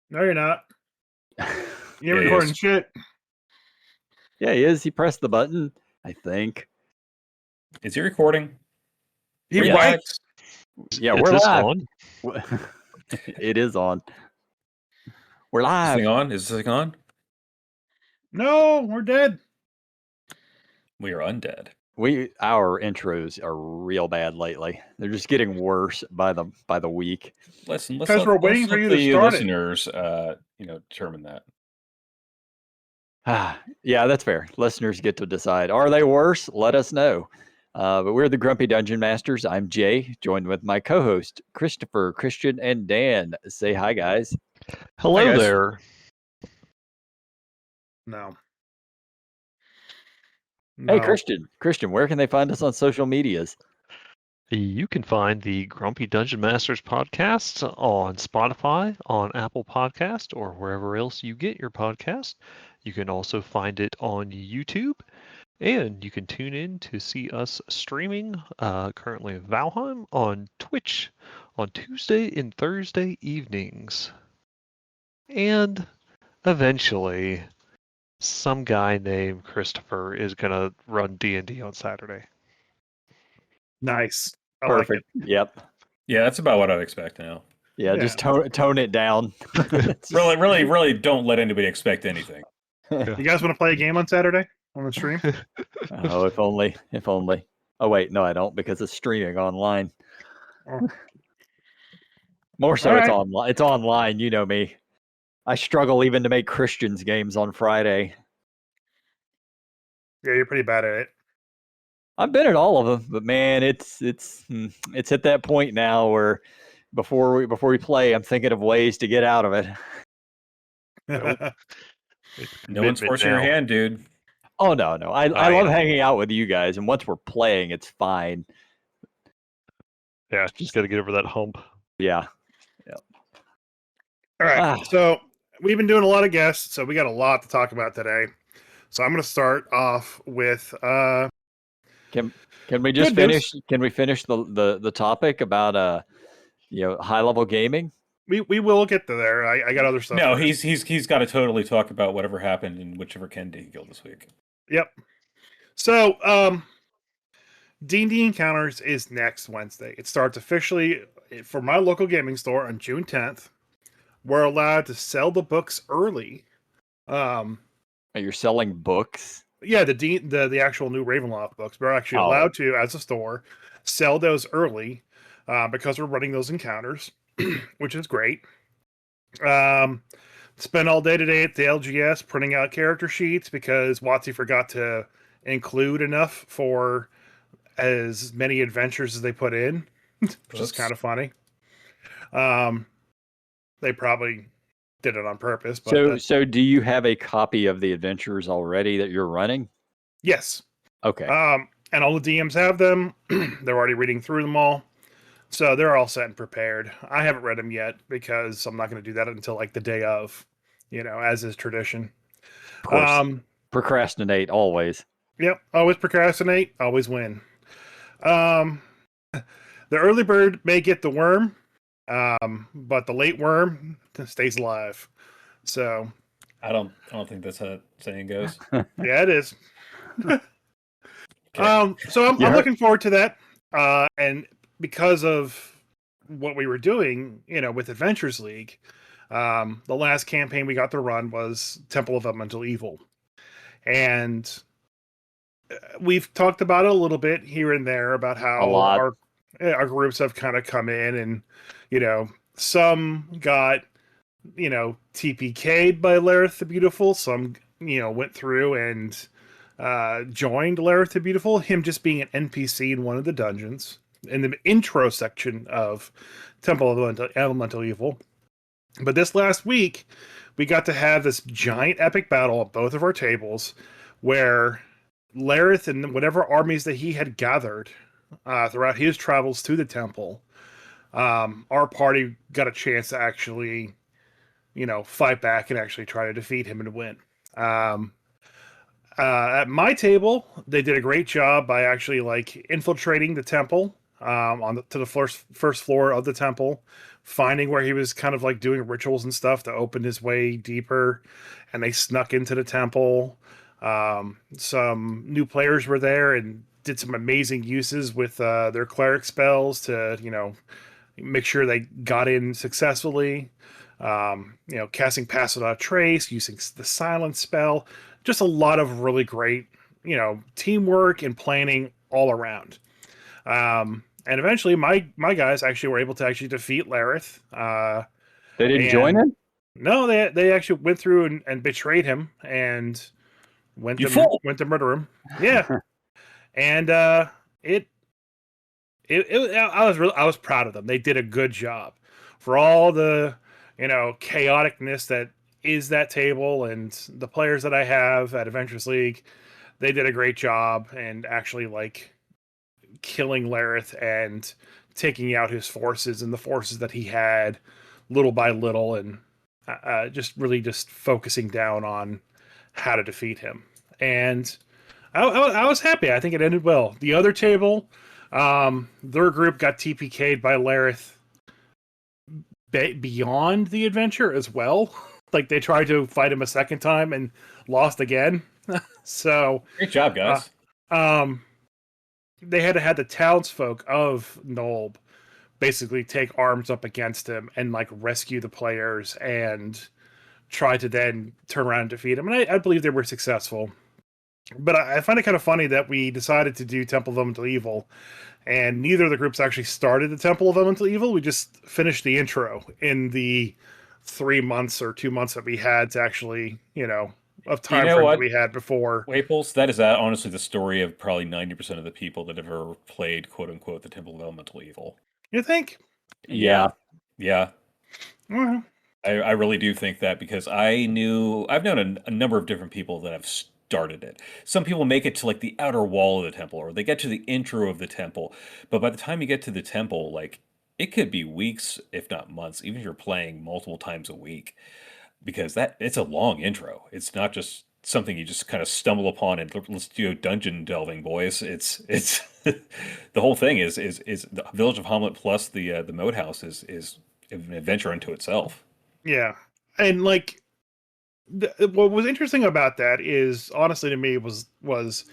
No, you're not. You ain't Yeah, he recording is. shit. Yeah, he is. He pressed the button, I think. Is he recording? He We're writes. Yeah, Is we're this live. on? It is on. We're Is this live. thing on? Is this thing on? No, we're dead. We are undead. Our intros are real bad lately. They're just getting worse by the week. Listen, let's 'Cause let, we're let's waiting for let you to the start it. listeners, determine that. Yeah, that's fair. Listeners get to decide. Are they worse? Let us know. But we're the Grumpy Dungeon Masters. I'm Jay, joined with my co-host Christopher, Christian, and Dan. Say hi, guys. Hello guys. there. No. Hey, No. Christian, where can they find us on social medias? You can find the Grumpy Dungeon Masters podcast on Spotify, on Apple Podcast, or wherever else you get your podcast. You can also find it on YouTube, and you can tune in to see us streaming currently in Valheim on Twitch on Tuesday and Thursday evenings. And eventually, some guy named Christopher is gonna run D&D on Saturday. Nice. I Perfect. like Yep. Yeah, that's about what I'd expect now. Yeah, Yeah. just tone it down. Really don't let anybody expect anything. it. You guys want to play a game on Saturday on the stream? Oh, if only. Oh wait, no, I don't because it's streaming online. Oh. More so, All it's right. online. It's online. You know me. I struggle even to make Christians games on Friday. Yeah, you're pretty bad at it. I've been at all of them, but man, it's at that point now where before we play, I'm thinking of ways to get out of it. Nope. No one's forcing your hand, dude. Oh no, I love hanging out with you guys, and once we're playing, it's fine. Yeah, just got to get over that hump. Yeah. All right. So we've been doing a lot of guests, so we got a lot to talk about today. So I'm going to start off with. Can we just finish? Can we finish the topic about high level gaming? We will get to there. I got other stuff. No, first. he's got to totally talk about whatever happened in whichever Kennedy Guild this week. Yep. So D&D Encounters is next Wednesday. It starts officially for my local gaming store on June 10th. We're allowed to sell the books early. You're selling books? Yeah, the actual new Ravenloft books. We're actually allowed to, as a store, sell those early because we're running those encounters, which is great. Spent all day today at the LGS printing out character sheets because WotC forgot to include enough for as many adventures as they put in, which is kind of funny. They probably did it on purpose. But so do you have a copy of the adventures already that you're running? Yes. Okay. And all the DMs have them. They're already reading through them all. So they're all set and prepared. I haven't read them yet because I'm not going to do that until like the day of, as is tradition. Of course. Procrastinate always. Yep. Always procrastinate, always win. The early bird may get the worm, but the late worm stays alive. So I don't think that's how that saying goes. Yeah, it is. So I'm looking forward to that. And because of what we were doing, with Adventures League, the last campaign we got to run was Temple of Elemental Evil. And we've talked about it a little bit here and there about how our groups have kind of come in and, some got, TPK'd by Lareth the Beautiful. Some, went through and joined Lareth the Beautiful, him just being an NPC in one of the dungeons in the intro section of Temple of Elemental Evil. But this last week, we got to have this giant epic battle at both of our tables where Lareth and whatever armies that he had gathered throughout his travels to the temple, our party got a chance to actually, fight back and actually try to defeat him and win. At my table, they did a great job by actually infiltrating the temple to the first floor of the temple, finding where he was kind of like doing rituals and stuff to open his way deeper, and they snuck into the temple. Some new players were there and did some amazing uses with their cleric spells to make sure they got in successfully. Casting Pass Without Trace, using the silence spell, just a lot of really great, teamwork and planning all around. And eventually my guys actually were able to actually defeat Lareth. They didn't join him? No, they actually went through and betrayed him and went to murder him. Yeah. And I was proud of them. They did a good job for all the chaoticness that is that table and the players that I have at Adventures League. They did a great job and actually like killing Lareth and taking out his forces and the forces that he had little by little, and just really just focusing down on how to defeat him. And I was happy. I think it ended well. The other table, their group got TPK'd by Lareth beyond the adventure as well. Like they tried to fight him a second time and lost again. So great job, guys. They had to have the townsfolk of Nolb basically take arms up against him and like rescue the players and try to then turn around and defeat him. And I believe they were successful. But I find it kind of funny that we decided to do Temple of Elemental Evil, and neither of the groups actually started the Temple of Elemental Evil. We just finished the intro in the 3 months or 2 months that we had to actually, of time frame that we had before. Waples, that is honestly the story of probably 90% of the people that have ever played, quote unquote, the Temple of Elemental Evil. You think? Yeah. Yeah. Mm-hmm. I really do think that, because I've known a number of different people that have started it. Some people make it to like the outer wall of the temple, or they get to the intro of the temple. But by the time you get to the temple, like it could be weeks, if not months, even if you're playing multiple times a week, because it's a long intro. It's not just something you just kind of stumble upon and let's do dungeon delving, boys. It's the whole thing is the Village of Hamlet plus the Moat House is an adventure unto itself. Yeah, and like what was interesting about that is, honestly, to me, was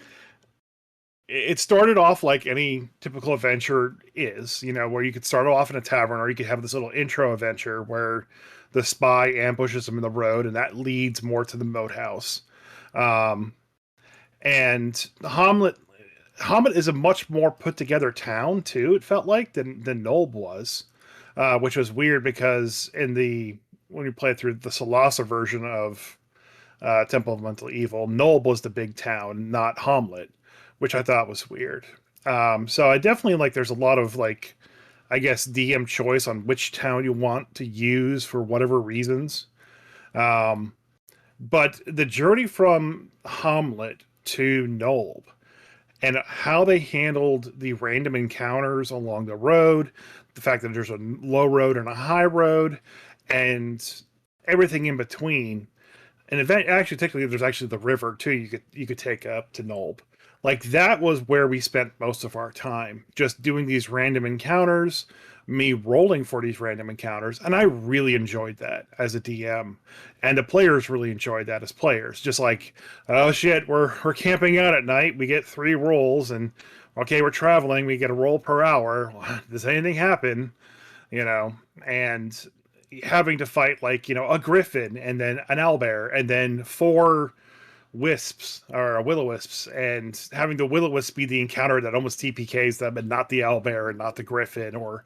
it started off like any typical adventure is, where you could start off in a tavern, or you could have this little intro adventure where the spy ambushes them in the road, and that leads more to the Moat House. And Hamlet is a much more put together town too, it felt like, than Nolb was, which was weird because when you play through the Solasa version of Temple of Mental Evil, Nolb was the big town, not Hamlet, which I thought was weird. So I definitely there's a lot of I guess DM choice on which town you want to use for whatever reasons. But the journey from Hamlet to Nolb and how they handled the random encounters along the road, the fact that there's a low road and a high road, and everything in between. And actually, technically, there's actually the river too. You could take up to Nolb. Like that was where we spent most of our time, just doing these random encounters, me rolling for these random encounters, and I really enjoyed that as a DM, and the players really enjoyed that as players. Just like, oh shit, we're camping out at night. We get 3 rolls, and okay, we're traveling. We get a roll per hour. Does anything happen? And having to fight a griffin and then an owlbear and then 4 wisps or will-o-wisps, and having the will-o-wisp be the encounter that almost TPKs them, and not the owlbear and not the griffin or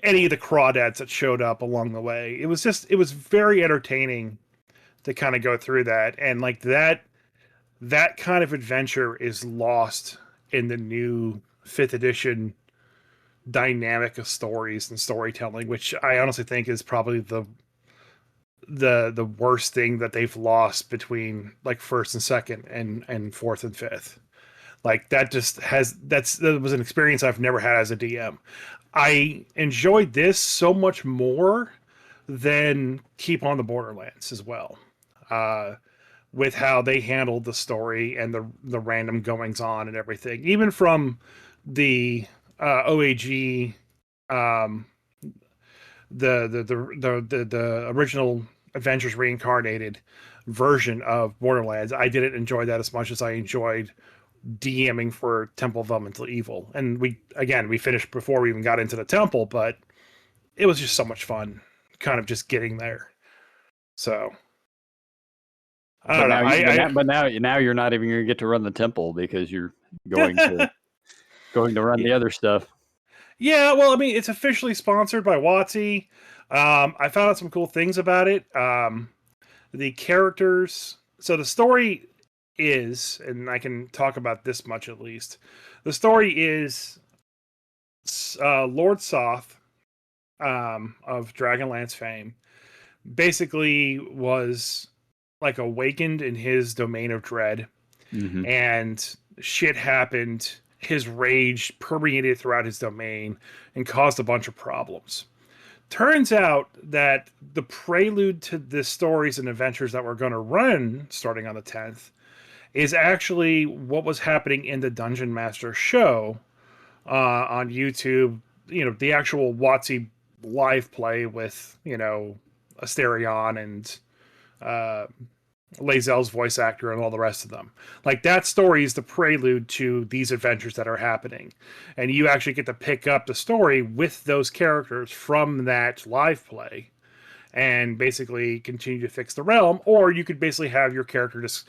any of the crawdads that showed up along the way. It was very entertaining to kind of go through that, and that kind of adventure is lost in the new 5th edition dynamic of stories and storytelling, which I honestly think is probably the worst thing that they've lost between 1st and 2nd and 4th and 5th. That was an experience I've never had as a DM. I enjoyed this so much more than Keep on the Borderlands as well, with how they handled the story and the random goings on and everything, even from the OAG, um, the original Adventures Reincarnated version of Borderlands. I didn't enjoy that as much as I enjoyed DMing for Temple of Elemental Evil. And we finished before we even got into the temple, but it was just so much fun, kind of just getting there. So I don't know. But now you're not even going to get to run the temple because you're going to run the other stuff. Yeah, well, I mean, it's officially sponsored by WotC. I found out some cool things about it. The characters. So the story is, and I can talk about this much at least. The story is Lord Soth of Dragonlance fame basically was like awakened in his domain of dread, and shit happened. His rage permeated throughout his domain and caused a bunch of problems. Turns out that the prelude to the stories and adventures that we're going to run starting on the 10th is actually what was happening in the Dungeon Master show on YouTube. You know, the actual WotC live play with, Asterion and Lae'zel's voice actor and all the rest of them. Like, that story is the prelude to these adventures that are happening. And you actually get to pick up the story with those characters from that live play and basically continue to fix the realm. Or you could basically have your character just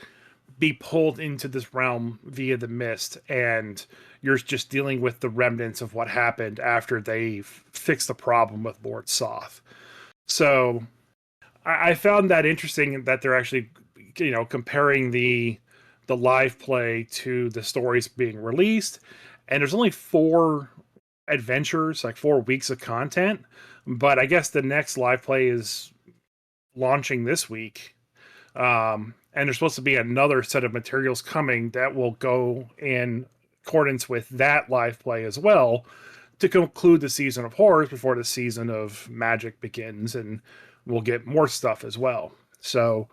be pulled into this realm via the mist, and you're just dealing with the remnants of what happened after they fixed the problem with Lord Soth. So I found that interesting that they're actually, comparing the live play to the stories being released. And there's only 4 adventures, like 4 weeks of content. But I guess the next live play is launching this week. And there's supposed to be another set of materials coming that will go in accordance with that live play as well to conclude the season of horrors before the season of magic begins, and we'll get more stuff as well. So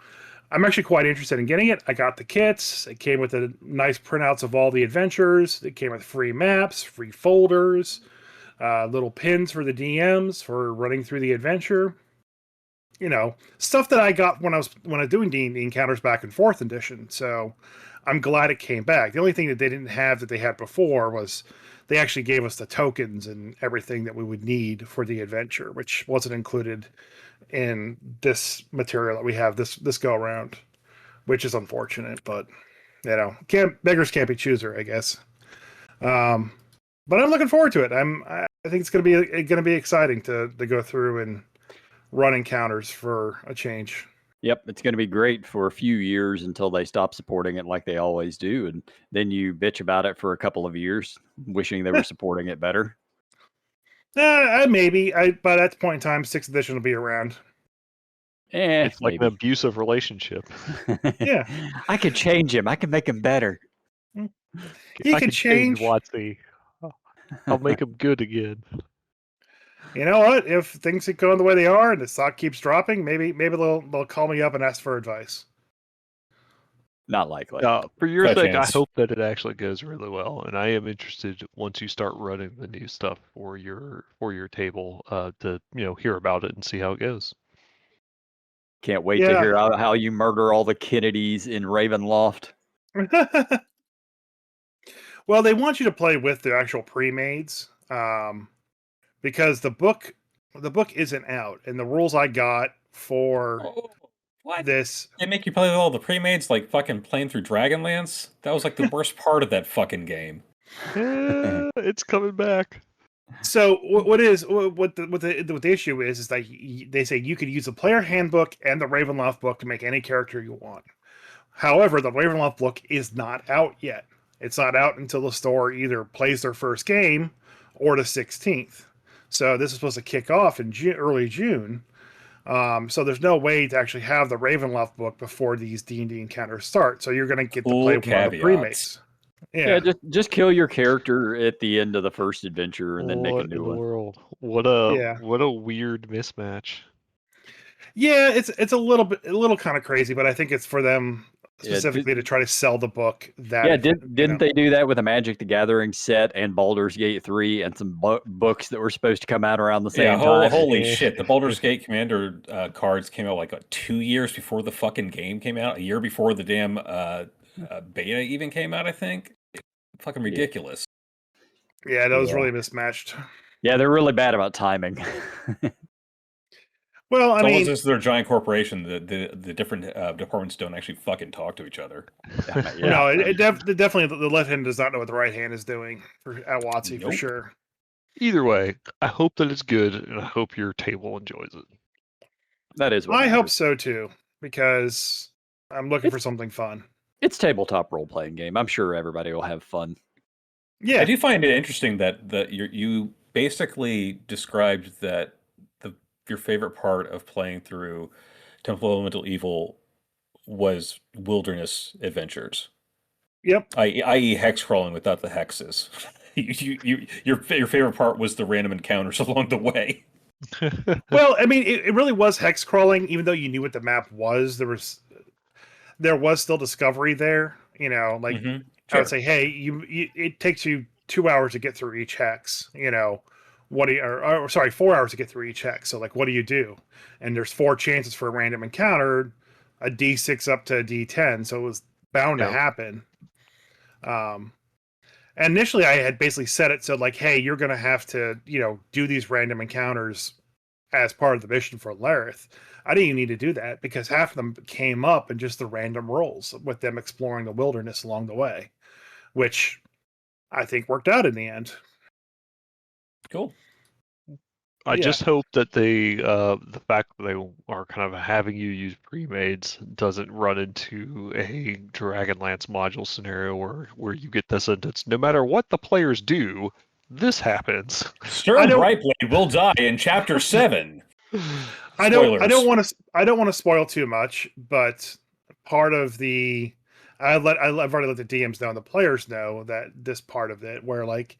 I'm actually quite interested in getting it. I got the kits. It came with a nice printouts of all the adventures. It came with free maps, free folders, little pins for the DMs for running through the adventure. Stuff that I got when I was doing D&D Encounters back in 4th edition. So I'm glad it came back. The only thing that they didn't have that they had before was they actually gave us the tokens and everything that we would need for the adventure, which wasn't included in this material that we have this go around, which is unfortunate. But beggars can't be chooser, I guess. But I'm looking forward to it. I think it's going to be exciting to go through and run encounters for a change. Yep, it's going to be great for a few years until they stop supporting it like they always do, and then you bitch about it for a couple of years, wishing they were supporting it better. Maybe. By that point in time, 6th edition will be around. It's like an abusive relationship. Yeah. I could change him. I can make him better. He can change WotC. I'll make him good again. You know what? If things keep going the way they are and the stock keeps dropping, maybe they'll call me up and ask for advice. Not likely. For your sake, I hope that it actually goes really well, and I am interested once you start running the new stuff for your table to hear about it and see how it goes. Can't wait to hear how you murder all the Kennedys in Ravenloft. Well, they want you to play with the actual pre-mades. Because the book isn't out, and the rules I got for this, they make you play with all the pre-mades, like fucking playing through Dragonlance. That was like the worst part of that fucking game. It's coming back. So what the issue is that they say you could use the player handbook and the Ravenloft book to make any character you want. However, the Ravenloft book is not out yet. It's not out until the store either plays their first game or the 16th. So this is supposed to kick off in early June. So there's no way to actually have the Ravenloft book before these D&D encounters start. So you're going to get to play with one of the pre-mates. Yeah, just kill your character at the end of the first adventure and then make a new one. World. What a weird mismatch. Yeah, it's a little kind of crazy, but I think it's for them specifically to try to sell the book. That Yeah, didn't they do that with a Magic the Gathering set and Baldur's Gate 3 and some books that were supposed to come out around the same time? Holy shit. The Baldur's Gate Commander cards came out like 2 years before the fucking game came out, a year before the damn beta even came out, I think. Fucking ridiculous. Yeah, that was really mismatched. Yeah, they're really bad about timing. Well, I mean, this is their giant corporation. The different departments don't actually fucking talk to each other. No, definitely the left hand does not know what the right hand is doing at WotC for sure. Either way, I hope that it's good, and I hope your table enjoys it. That is what I hope so too, because I'm looking for something fun. It's tabletop role playing game. I'm sure everybody will have fun. Yeah, I do find it interesting that you basically described that your favorite part of playing through Temple of Elemental Evil was wilderness adventures. Yep. I.e. hex crawling without the hexes. Your favorite part was the random encounters along the way. Well, I mean, it really was hex crawling, even though you knew what the map was. There was still discovery there. You know, like I would say, hey, it takes you 2 hours to get through each hex. You know, what do you, or sorry, 4 hours to get through each hex. So like, what do you do? And there's 4 chances for a random encounter, a D6 up to a D10. So it was bound to happen. And initially I had basically set it so like, hey, you're going to have to, do these random encounters as part of the mission for Lareth. I didn't even need to do that because half of them came up in just the random rolls with them exploring the wilderness along the way, which I think worked out in the end. Cool. I just hope that the fact that they are kind of having you use pre-mades doesn't run into a Dragonlance module scenario where you get the sentence, no matter what the players do, this happens. Stir Brightblade will die in Chapter 7. I don't want to spoil too much, but part of the I've already let the DMs know and the players know that this part of it where like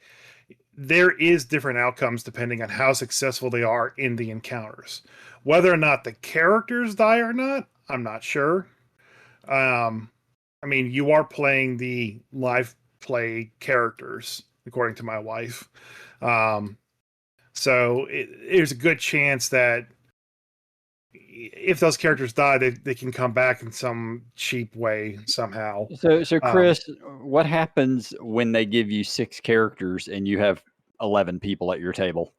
there is different outcomes depending on how successful they are in the encounters. Whether or not the characters die or not, I'm not sure. I mean, you are playing the live play characters, according to my wife. So there's a good chance that if those characters die, they can come back in some cheap way somehow. So Chris, what happens when they give you 6 characters and you have 11 people at your table?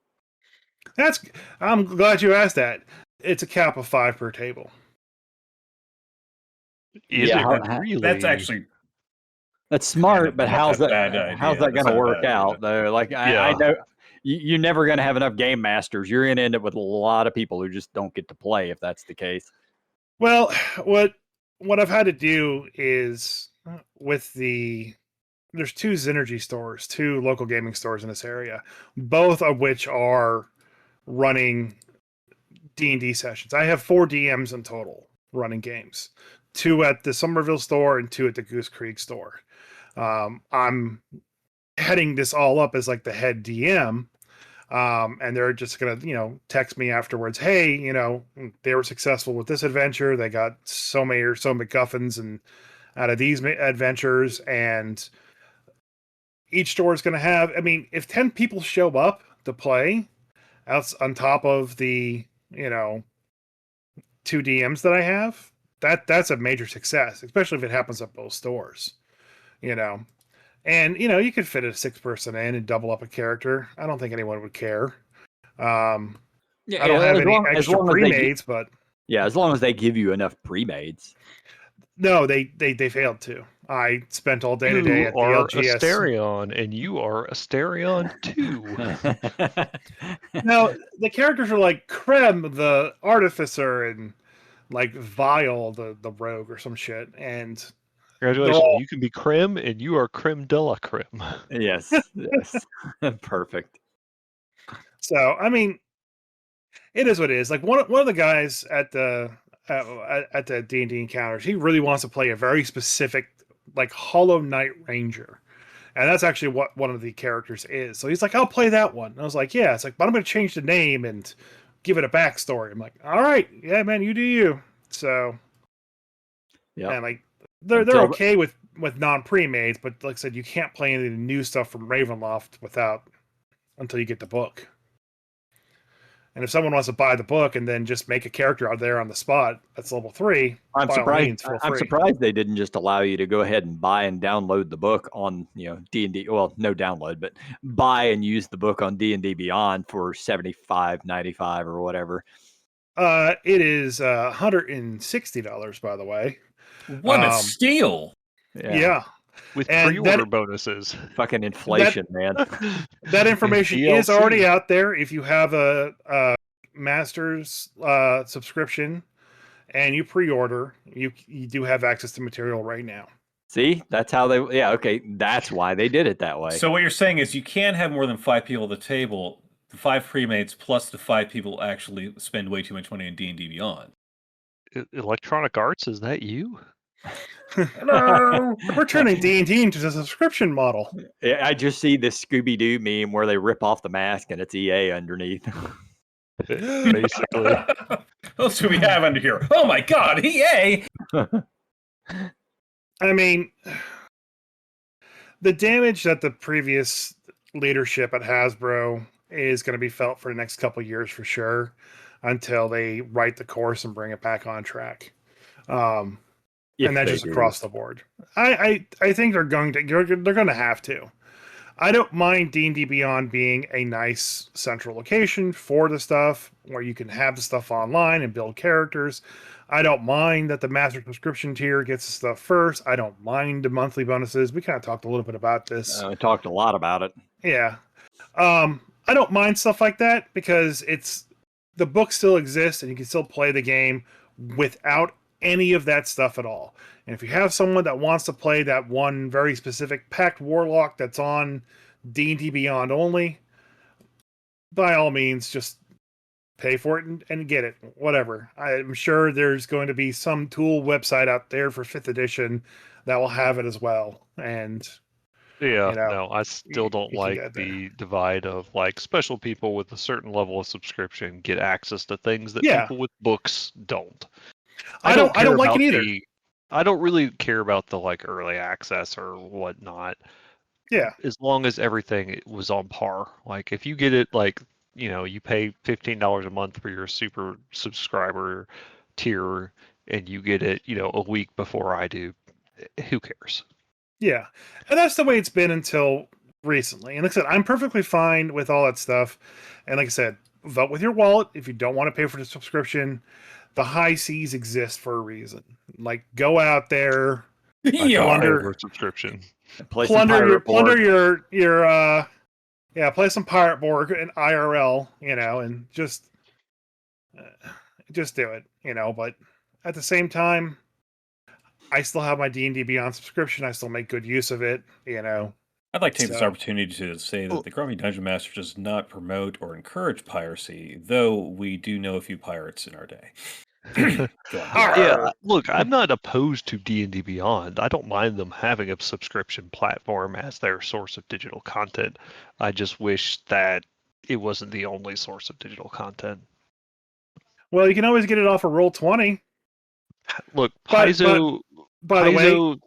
I'm glad you asked that. It's a cap of 5 per table. Really? That's smart, but how's that going to work out though? Like I know you're never going to have enough game masters. You're going to end up with a lot of people who just don't get to play if that's the case. Well, what I've had to do is there's 2 Synergy stores, 2 local gaming stores in this area, both of which are running D&D sessions. I have 4 DMs in total running games, 2 at the Somerville store and 2 at the Goose Creek store. I'm heading this all up as like the head DM. And they're just going to, text me afterwards. Hey, they were successful with this adventure. They got so many MacGuffins and out of these adventures. And each store is going to have, if 10 people show up to play out on top of the, 2 DMs that I have, that's a major success, especially if it happens at both stores, And, you could fit a 6-person in and double up a character. I don't think anyone would care. I don't have any extra pre-mades, but... Yeah, as long as they give you enough pre-mades. No, they failed to. I spent all day today at the LGS. You are Asterion, and you are Asterion too. No, the characters are like Krem, the Artificer, and like Vile, the rogue or some shit, and... Congratulations, you can be Creme, and you are Creme de la Creme. Yes. Perfect. So, it is what it is. Like one of the guys at the D&D encounters, he really wants to play a very specific, like Hollow Knight Ranger, and that's actually what one of the characters is. So he's like, "I'll play that one." And I was like, "Yeah." It's like, "But I'm going to change the name and give it a backstory." I'm like, "All right, yeah, man, you do you." So, yeah, and like they're okay with non-pre-mades, but like I said, you can't play any of the new stuff from Ravenloft until you get the book. And if someone wants to buy the book and then just make a character out there on the spot, that's level 3. I'm surprised they didn't just allow you to go ahead and buy and download the book on D&D. Well, no download, but buy and use the book on D&D Beyond for $75.95 or whatever. It is $160, by the way. What a steal! Yeah. With pre-order bonuses. Fucking inflation, man. That information is already out there. If you have a Master's subscription and you pre-order, you do have access to material right now. See, that's how okay, that's why they did it that way. So what you're saying is you can't have more than 5 people at the table, the 5 pre-mates plus the 5 people actually spend way too much money on D&D Beyond. Electronic Arts, is that you? Hello. We're turning D&D into a subscription model. I just see this Scooby-Doo meme where they rip off the mask and it's EA underneath. Basically. What else do we have under here? Oh my god, EA! I mean, the damage that the previous leadership at Hasbro is going to be felt for the next couple of years for sure, until they right the course and bring it back on track. And that's just across the board. I think they're going to have to. I don't mind D&D Beyond being a nice central location for the stuff where you can have the stuff online and build characters. I don't mind that the master subscription tier gets the stuff first. I don't mind the monthly bonuses. We kind of talked a little bit about this. We talked a lot about it. Yeah. I don't mind stuff like that because the book still exists and you can still play the game without any of that stuff at all. And if you have someone that wants to play that one very specific Pact Warlock that's on D&D Beyond only, by all means, just pay for it and get it. Whatever. I'm sure there's going to be some tool website out there for 5th edition that will have it as well. And yeah, no, I still don't like the divide of like special people with a certain level of subscription get access to things that people with books don't. I don't like it either. I don't really care about the like early access or whatnot. Yeah. As long as everything was on par. Like if you get it like, you pay $15 a month for your super subscriber tier and you get it, a week before I do, who cares? Yeah. And that's the way it's been until recently. And like I said, I'm perfectly fine with all that stuff. And like I said, vote with your wallet if you don't want to pay for the subscription. The high seas exist for a reason. Like, go out there, plunder subscription, play some pirate board in IRL, and just do it, But at the same time, I still have my D&D Beyond subscription. I still make good use of it, I'd like to take this opportunity to say that the Grumpy Dungeon Master does not promote or encourage piracy, though we do know a few pirates in our day. Yeah, look, I'm not opposed to D&D Beyond. I don't mind them having a subscription platform as their source of digital content. I just wish that it wasn't the only source of digital content. Well, you can always get it off of Roll20. Look, Paizo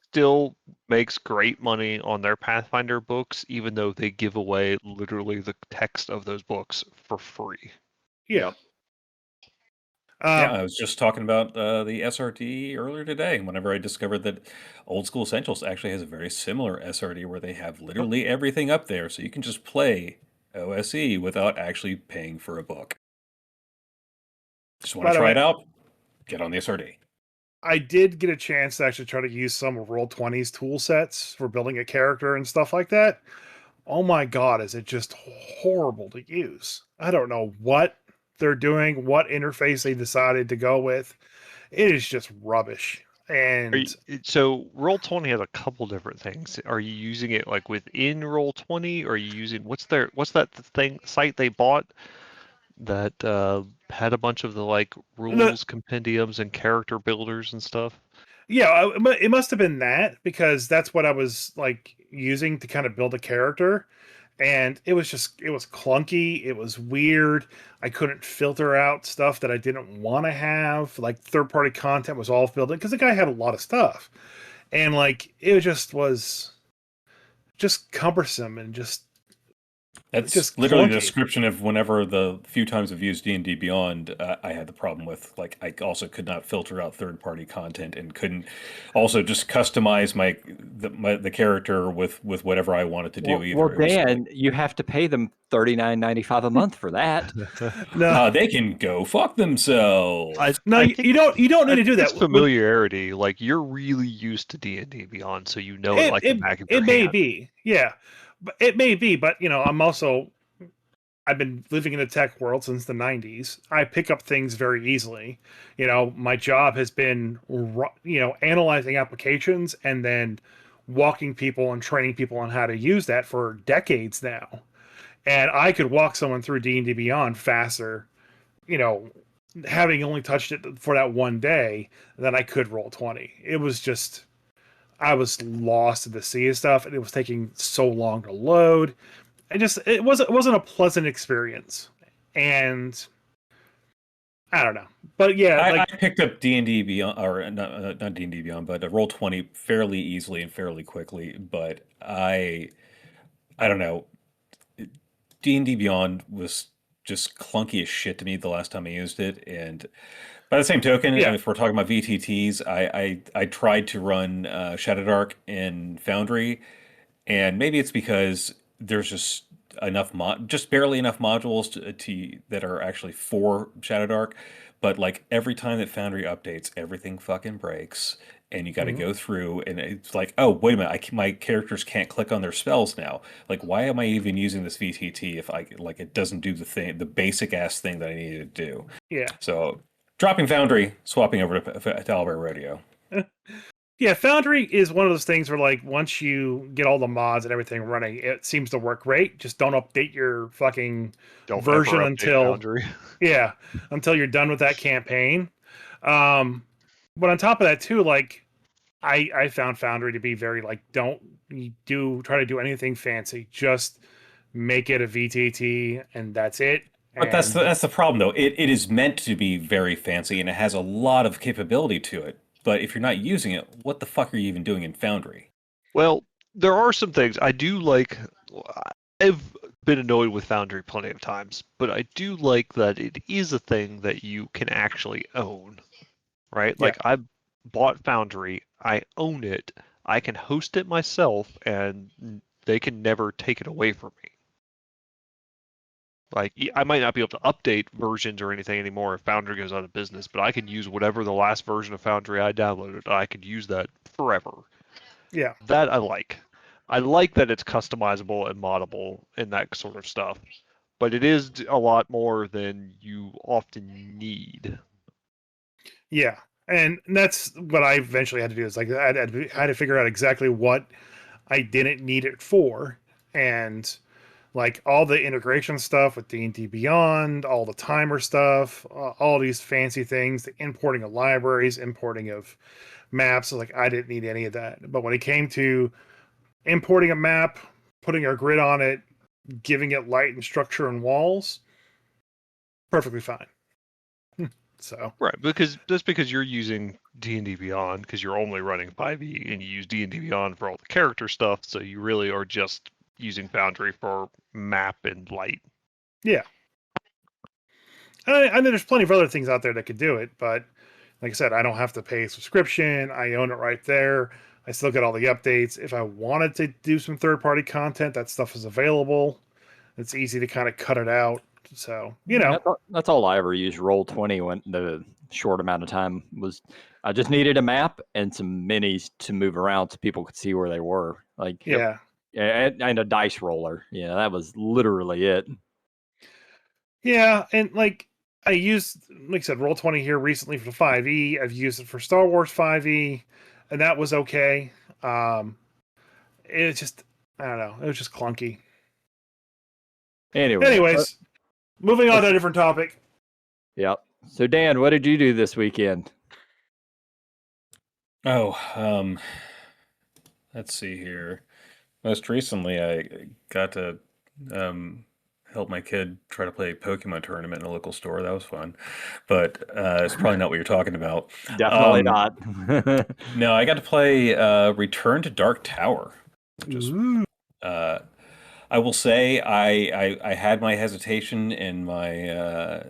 still makes great money on their Pathfinder books, even though they give away literally the text of those books for free. Yeah. I was just talking about the SRD earlier today. Whenever I discovered that Old School Essentials actually has a very similar SRD where they have literally everything up there, so you can just play OSE without actually paying for a book. Just want to try it out? Get on the SRD. I did get a chance to actually try to use some of Roll20's tool sets for building a character and stuff like that. Oh my god, is it just horrible to use. I don't know what they're doing, what interface they decided to go with. It is just rubbish. And so Roll20 has a couple different things. Are you using it like within Roll20? Or are you using what's that site they bought that had a bunch of the like rules compendiums and character builders and stuff? Yeah, it must have been that, because that's what I was like using to kind of build a character. And it was clunky. It was weird. I couldn't filter out stuff that I didn't want to have. Like third-party content was all filled in because the guy had a lot of stuff. and like it just was just cumbersome and That's just literally the clunky. description of whenever the few times I've used D&D Beyond, I had the problem with. Like, I also could not filter out third-party content and couldn't also just customize the character with whatever I wanted to do either. Well, It was Dan, you have to pay them $39.95 a month for that. No, they can go fuck themselves. no, I you, think you don't you don't need to do it's that. familiarity. Like you're really used to D&D Beyond, so you know it It like the it back of your it may hand. be, yeah, but it may be. But I've been living in the tech world since the 90s. I pick up things very easily. My job has been, analyzing applications and then walking people and training people on how to use that for decades now. And I could walk someone through D&D Beyond faster, you know, having only touched it for that one day than I could roll 20. It was just, I was lost in the sea of stuff, and it was taking so long to load. It wasn't a pleasant experience, and I don't know, but yeah, I like picked up D&D Beyond, or not D&D Beyond, but Roll20 fairly easily and fairly quickly. But I don't know. D&D Beyond was just clunky as shit to me the last time I used it. And by the same token, yeah, if we're talking about VTTs, I tried to run Shadowdark in Foundry, and maybe it's because there's just just barely enough modules that are actually for Shadowdark. But like every time that Foundry updates, everything fucking breaks, and you got to mhm, go through, and it's like, oh, wait a minute, my characters can't click on their spells now. Like, why am I even using this VTT if it doesn't do the basic ass thing that I needed to do? yeah. So dropping Foundry, swapping over to Albert Rodeo. Yeah, Foundry is one of those things where, like, once you get all the mods and everything running, it seems to work great. Just don't update your fucking Don't version ever update until, Foundry. yeah, until you're done with that campaign. Um, but on top of that, too, like, I found Foundry to be very, like, don't try to do anything fancy. Just make it a VTT, and that's it. But that's And the problem, though. It is meant to be very fancy, and it has a lot of capability to it. But if you're not using it, what the fuck are you even doing in Foundry? Well, there are some things I do like. I've been annoyed with Foundry plenty of times, but I do like that it is a thing that you can actually own, right? yeah, Like I bought Foundry, I own it, I can host it myself, and they can never take it away from me. Like I might not be able to update versions or anything anymore if Foundry goes out of business, but I can use whatever the last version of Foundry I downloaded. I could use that forever. yeah. That I like. I like that it's customizable and moddable and that sort of stuff. But it is a lot more than you often need. Yeah, and that's what I eventually had to do. Is like I had to figure out exactly what I didn't need it for, and like all the integration stuff with D&D Beyond, all the timer stuff, all these fancy things, the importing of libraries, importing of maps. Like I didn't need any of that. But when it came to importing a map, putting a grid on it, giving it light and structure and walls, perfectly fine. So Right, because just because you're using D&D Beyond because you're only running 5e and you use D&D Beyond for all the character stuff, so you really are just using Foundry for map and light. yeah. I know there's plenty of other things out there that could do it, but like I said, I don't have to pay a subscription. I own it right there. I still get all the updates. If I wanted to do some third party content, that stuff is available. It's easy to kind of cut it out. So, That's all I ever used Roll20 when the short amount of time was. I just needed a map and some minis to move around so people could see where they were. Like, yeah. and a dice roller. Yeah, that was literally it. Yeah. And like I used, like I said, Roll20 here recently for 5e. I've used it for Star Wars 5e, and that was okay. It's just, I don't know. It was just clunky. Anyway, Anyways, moving on to a different topic. yep. So Dan, what did you do this weekend? Oh, let's see here. Most recently, I got to helped my kid try to play a Pokemon tournament in a local store. That was fun, but it's probably not what you're talking about. Definitely not. No, I got to play Return to Dark Tower, which is. Ooh. I will say I had my hesitation and my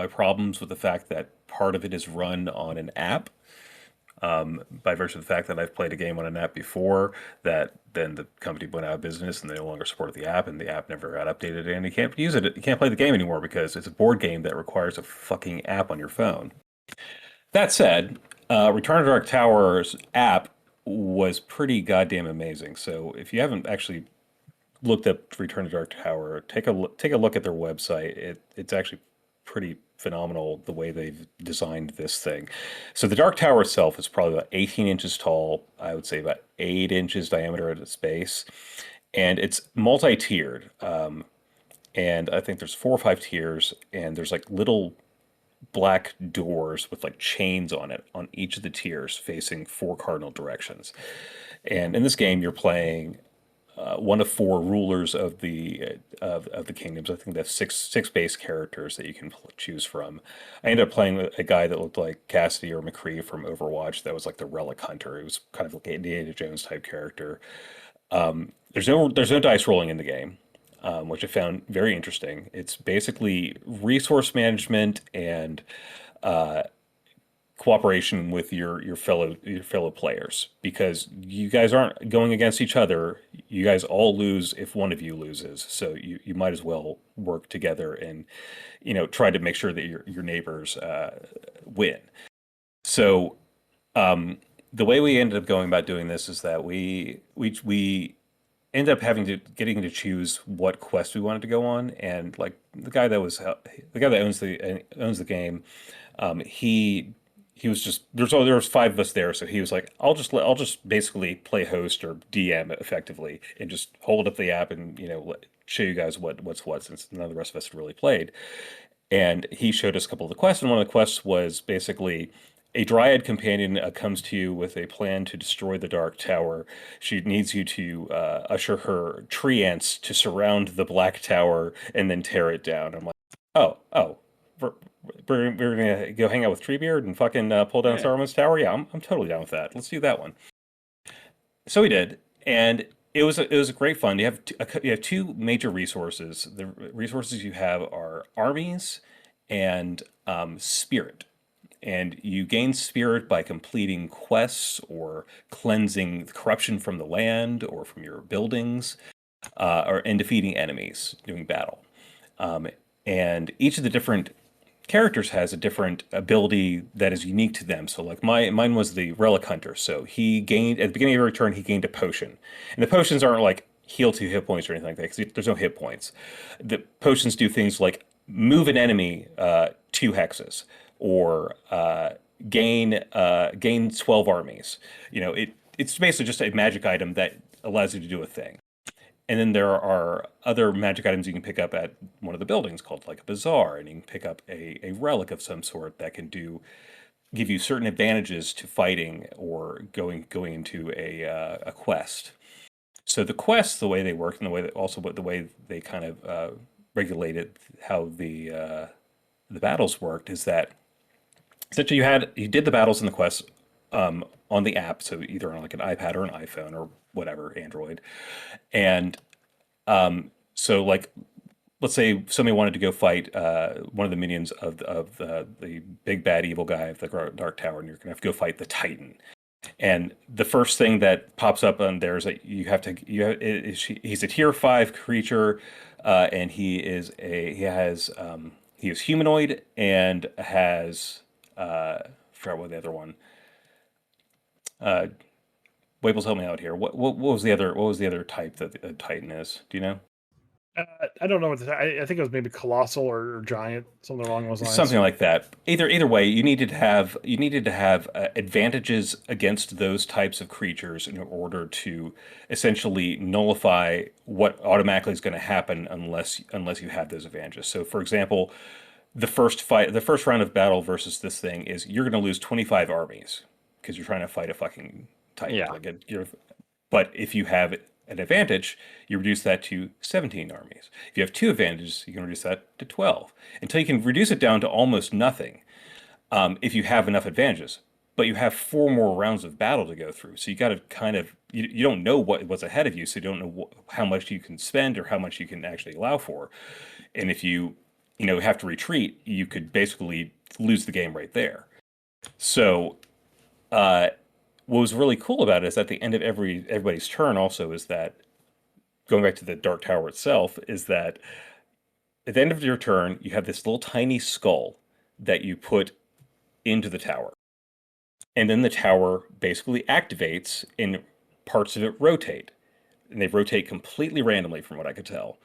problems with the fact that part of it is run on an app. By virtue of the fact that I've played a game on an app before, that then the company went out of business and they no longer supported the app, and the app never got updated, and you can't use it. You can't play the game anymore because it's a board game that requires a fucking app on your phone. That said, Return to Dark Tower's app was pretty goddamn amazing. So if you haven't actually looked up Return to Dark Tower, take a look at their website. It's actually pretty phenomenal the way they've designed this thing. So the Dark Tower itself is probably about 18 inches tall. I would say about 8 inches diameter at its base, and it's multi-tiered. And I think there's 4 or 5 tiers, and there's like little black doors with like chains on it on each of the tiers facing 4 cardinal directions. And in this game, you're playing one of 4 rulers of the kingdoms. I think that's six base characters that you can choose from. I ended up playing with a guy that looked like Cassidy or McCree from Overwatch. That was like the relic hunter. It was kind of like an Indiana Jones type character. There's no dice rolling in the game, which I found very interesting. It's basically resource management and cooperation with your fellow players, because you guys aren't going against each other. You guys all lose if one of you loses, so you might as well work together and try to make sure that your neighbors win. So the way we ended up going about doing this is that we ended up getting to choose what quest we wanted to go on, and like the guy that owns the game, he was just there was 5 of us there, so he was like, I'll just basically play host or DM effectively and just hold up the app and show you guys what's what, since none of the rest of us had really played. And he showed us a couple of the quests, and one of the quests was basically a Dryad companion comes to you with a plan to destroy the Dark Tower. She needs you to usher her tree ants to surround the Black Tower and then tear it down. I'm like, oh, we're gonna go hang out with Treebeard and fucking pull down Saruman's tower. Yeah, I'm totally down with that. Let's do that one. So we did, and it was a great fun. You have 2 major resources. The resources you have are armies and spirit. And you gain spirit by completing quests or cleansing corruption from the land or from your buildings, and defeating enemies doing battle. And each of the different characters has a different ability that is unique to them. So like mine was the relic hunter. So he gained at the beginning of every turn, he gained a potion, and the potions aren't like heal 2 hit points or anything like that, because there's no hit points. The potions do things like move an enemy 2 hexes, or gain 12 armies. It's basically just a magic item that allows you to do a thing. And then there are other magic items you can pick up at one of the buildings called like a bazaar, and you can pick up a relic of some sort that can give you certain advantages to fighting or going into a quest. So the quests, the way they work, and the way they kind of regulated how the battles worked, is that essentially you did the battles and the quests on the app, so either on like an iPad or an iPhone or whatever, Android. And so like, let's say somebody wanted to go fight one of the minions of the big bad evil guy of the Dark Tower, and you're gonna have to go fight the Titan. And the first thing that pops up on there is that he's a tier 5 creature, and he is humanoid and has forgot what the other one. Wable's help me out here. What was the other type that the Titan is? Do you know? I don't know what I think it was maybe colossal or giant, something along those lines. Something like that. Either way, you needed to have advantages against those types of creatures in order to essentially nullify what automatically is going to happen unless you have those advantages. So, for example, the first round of battle versus this thing is you're going to lose 25 armies because you're trying to fight a fucking Titan. Yeah. But if you have an advantage, you reduce that to 17 armies. If you have 2 advantages, you can reduce that to 12 until you can reduce it down to almost nothing if you have enough advantages. But you have 4 more rounds of battle to go through, so you got to kind of you don't know what's ahead of you, so you don't know how much you can spend or how much you can actually allow for. And if you have to retreat, you could basically lose the game right there. So what was really cool about it is at the end of everybody's turn also is that, going back to the Dark Tower itself, is that at the end of your turn, you have this little tiny skull that you put into the tower. And then the tower basically activates and parts of it rotate. And they rotate completely randomly from what I could tell.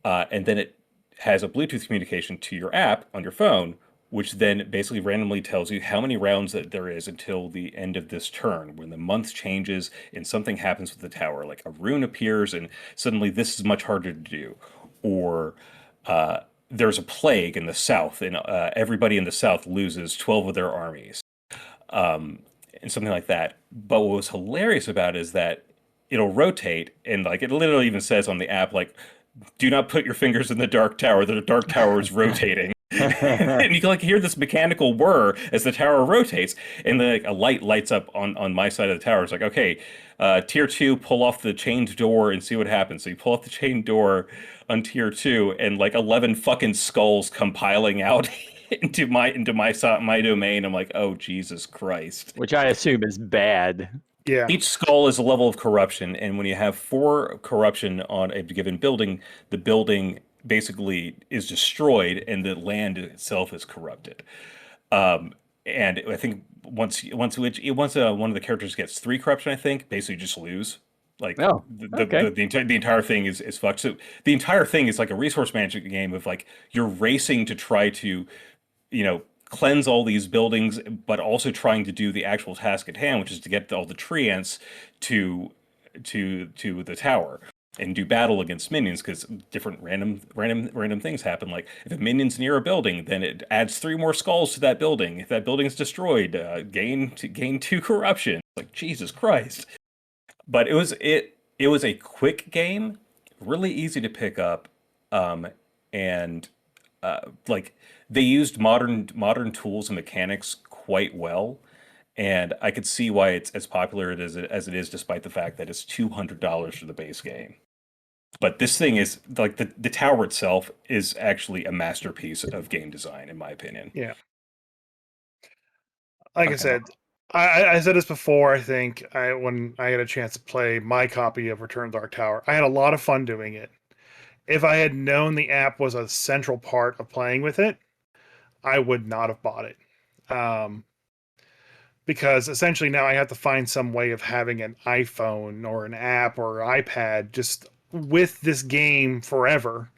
And then it has a Bluetooth communication to your app on your phone, which then basically randomly tells you how many rounds that there is until the end of this turn, when the month changes and something happens with the tower, like a rune appears and suddenly this is much harder to do. Or there's a plague in the south and everybody in the south loses 12 of their armies. And something like that. But what was hilarious about it is that it'll rotate, and like it literally even says on the app, like, do not put your fingers in the Dark Tower. The Dark Tower is rotating. And you can like hear this mechanical whir as the tower rotates, and then like, a light lights up on my side of the tower. It's like, okay, tier 2, pull off the chained door and see what happens. So you pull off the chained door on tier 2, and like 11 fucking skulls come piling out into my domain. I'm like, oh Jesus Christ! Which I assume is bad. Yeah. Each skull is a level of corruption, and when you have 4 corruption on a given building, the building basically is destroyed, and the land itself is corrupted. And I think once one of the characters gets 3 corruption, I think basically just lose. Like the entire thing is fucked. So the entire thing is like a resource management game of like you're racing to try to, cleanse all these buildings, but also trying to do the actual task at hand, which is to get all the treants to the tower and do battle against minions, because different random things happen. Like if a minion's near a building, then it adds 3 more skulls to that building. If that building is destroyed, gain 2 corruption. Like Jesus Christ! But it was a quick game, really easy to pick up, and like they used modern tools and mechanics quite well, and I could see why it's as popular as it is, despite the fact that it's $200 for the base game. But this thing is like the tower itself is actually a masterpiece of game design, in my opinion. Yeah. Like I said, I said this before. I think when I had a chance to play my copy of Return of the Dark Tower, I had a lot of fun doing it. If I had known the app was a central part of playing with it, I would not have bought it. Because essentially now I have to find some way of having an iPhone or an app or iPad just with this game forever,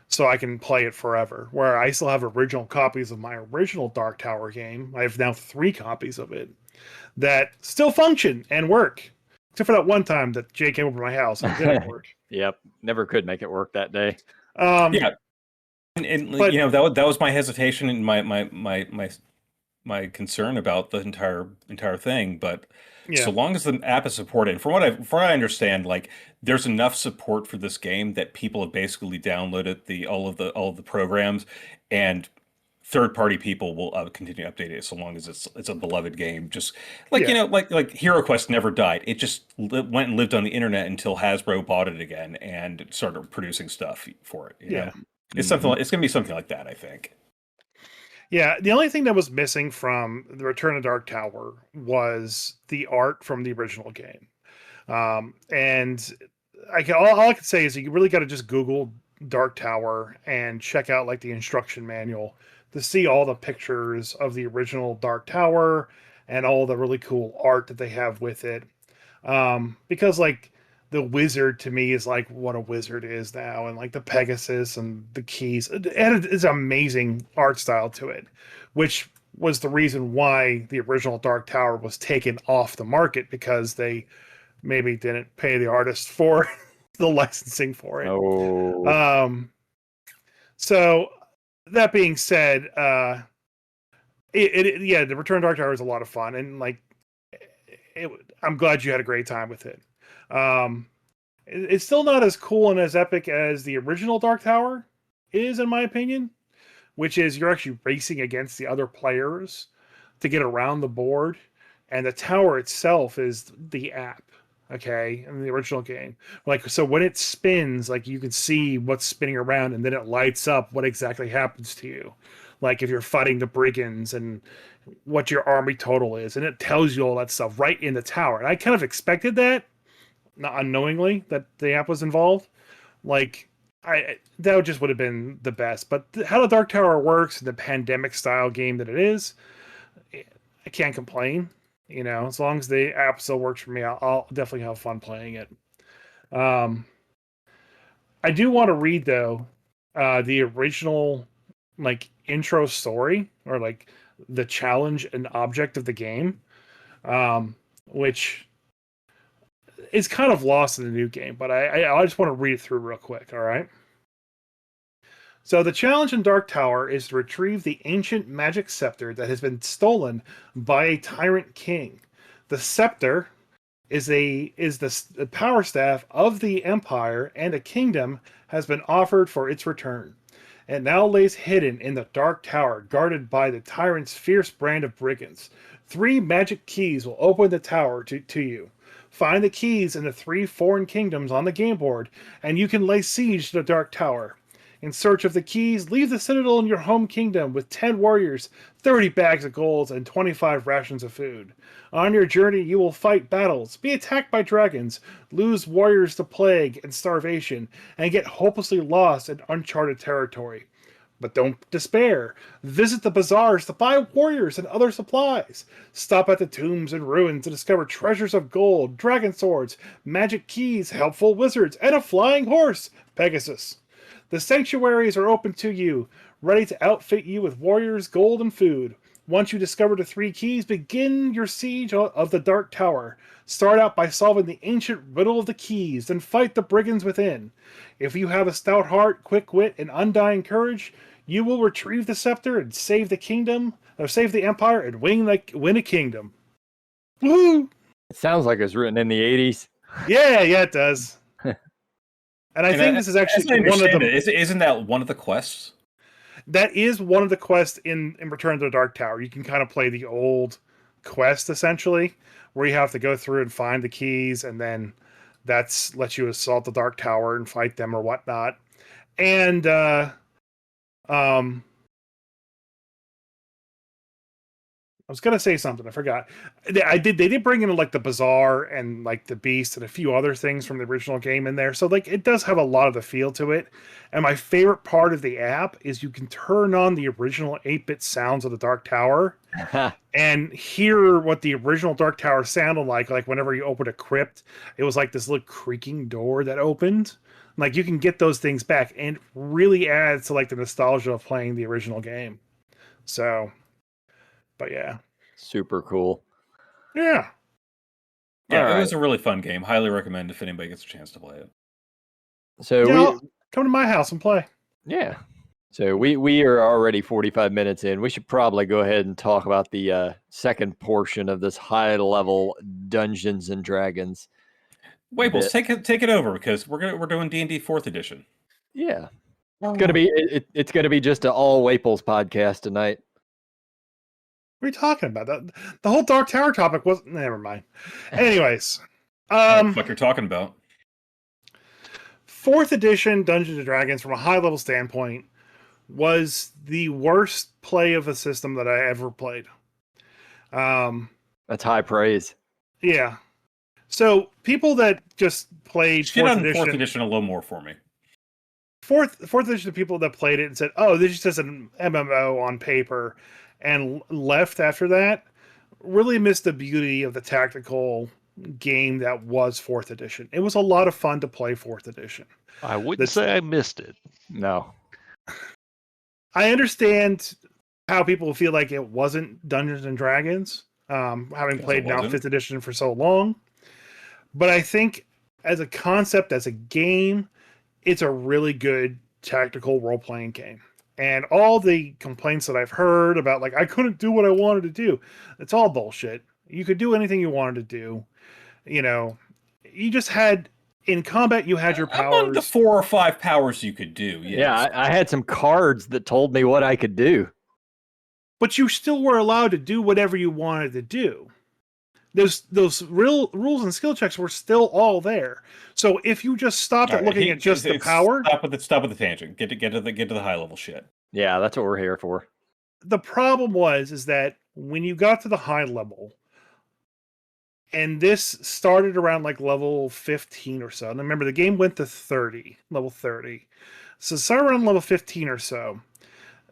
so I can play it forever. Where I still have original copies of my original Dark Tower game. I have now 3 copies of it that still function and work. Except for that one time that Jay came over to my house and it didn't work. Yep. Never could make it work that day. Yeah. And but, that was my hesitation and my concern about the entire thing. But so long as the app is supported, and from what I understand, like there's enough support for this game that people have basically downloaded all of the programs, and third-party people will continue to update it so long as it's a beloved game. Just like like Hero Quest never died. It just went and lived on the internet until Hasbro bought it again and started producing stuff for it. You know? It's something. It's gonna be something like that, I think. Yeah, the only thing that was missing from the Return of Dark Tower was the art from the original game. And all I can say is you really got to just Google Dark Tower and check out like the instruction manual to see all the pictures of the original Dark Tower and all the really cool art that they have with it. Because like the wizard to me is like what a wizard is now, and like the Pegasus and the keys. It's an amazing art style to it, which was the reason why the original Dark Tower was taken off the market, because they maybe didn't pay the artist for the licensing for it. Oh. So that being said, the Return of Dark Tower is a lot of fun, and like I'm glad you had a great time with it. It's still not as cool and as epic as the original Dark Tower is, in my opinion, which is you're actually racing against the other players to get around the board, and the tower itself is the app. Okay, in the original game, like, so when it spins, like, you can see what's spinning around, and then it lights up what exactly happens to you, like if you're fighting the brigands and what your army total is, and it tells you all that stuff right in the tower. And I kind of expected that, not unknowingly, that the app was involved. Like, that just would have been the best. But how the Dark Tower works, the pandemic style game that it is, I can't complain. You know, as long as the app still works for me, I'll definitely have fun playing it. I do want to read, though, the original, like, intro story, or like the challenge and object of the game, which is kind of lost in the new game, but I just want to read it through real quick. All right. So the challenge in Dark Tower is to retrieve the ancient magic scepter that has been stolen by a tyrant king. The scepter is the power staff of the empire, and a kingdom has been offered for its return. It now lays hidden in the Dark Tower, guarded by the tyrant's fierce brand of brigands. 3 magic keys will open the tower to you. Find the keys in the 3 foreign kingdoms on the game board, and you can lay siege to the Dark Tower. In search of the keys, leave the citadel in your home kingdom with 10 warriors, 30 bags of gold, and 25 rations of food. On your journey, you will fight battles, be attacked by dragons, lose warriors to plague and starvation, and get hopelessly lost in uncharted territory. But don't despair. Visit the bazaars to buy warriors and other supplies. Stop at the tombs and ruins to discover treasures of gold, dragon swords, magic keys, helpful wizards, and a flying horse, Pegasus. The sanctuaries are open to you, ready to outfit you with warriors, gold, and food. Once you discover the 3 keys, begin your siege of the Dark Tower. Start out by solving the ancient riddle of the keys, then fight the brigands within. If you have a stout heart, quick wit, and undying courage, you will retrieve the scepter and save the kingdom, or save the empire, and win a kingdom. Woohoo! It sounds like it was written in the 80s. Yeah, it does. And I think this is actually one of the... Isn't that one of the quests? That is one of the quests in Return to the Dark Tower. You can kind of play the old quest, essentially, where you have to go through and find the keys, and then that's lets you assault the Dark Tower and fight them or whatnot. And I was gonna say something, I forgot. They did bring in, like, the bazaar and, like, the beast and a few other things from the original game in there. So, like, it does have a lot of the feel to it. And my favorite part of the app is you can turn on the original 8-bit sounds of the Dark Tower and hear what the original Dark Tower sounded like. Like, whenever you opened a crypt, it was like this little creaking door that opened. Like, you can get those things back, and it really adds to, like, the nostalgia of playing the original game. So, but yeah. Super cool. Yeah. Yeah, it was a really fun game. Highly recommend if anybody gets a chance to play it. So come to my house and play. Yeah. So we are already 45 minutes in. We should probably go ahead and talk about the second portion of this high level Dungeons and Dragons. Waples, take it over, because we're doing D&D 4th edition. Yeah. It's gonna be just an all Waples podcast tonight. What are you talking about? The whole Dark Tower topic was... Never mind. Anyways. What the fuck you're talking about? 4th edition Dungeons & Dragons, from a high-level standpoint, was the worst play of a system that I ever played. That's high praise. Yeah. So, people that just played 4th edition... 4th edition a little more for me. Fourth edition people that played it and said, oh, this just is an MMO on paper, and left after that, really missed the beauty of the tactical game that was 4th edition. It was a lot of fun to play 4th edition. I wouldn't say I missed it. No. I understand how people feel like it wasn't Dungeons and Dragons, having played now 5th edition for so long. But I think as a concept, as a game, it's a really good tactical role-playing game. And all the complaints that I've heard about, like, I couldn't do what I wanted to do, it's all bullshit. You could do anything you wanted to do. You know, you just had in combat, you had your powers. Among the 4 or 5 powers you could do, yes. Yeah, I had some cards that told me what I could do. But you still were allowed to do whatever you wanted to do. Those real rules and skill checks were still all there. So if you just stopped at looking at just the power, stop with the tangent. Get to the high level shit. Yeah, that's what we're here for. The problem is that when you got to the high level, and this started around like level 15 or so. And remember, the game went to level 30. So started around level 15 or so.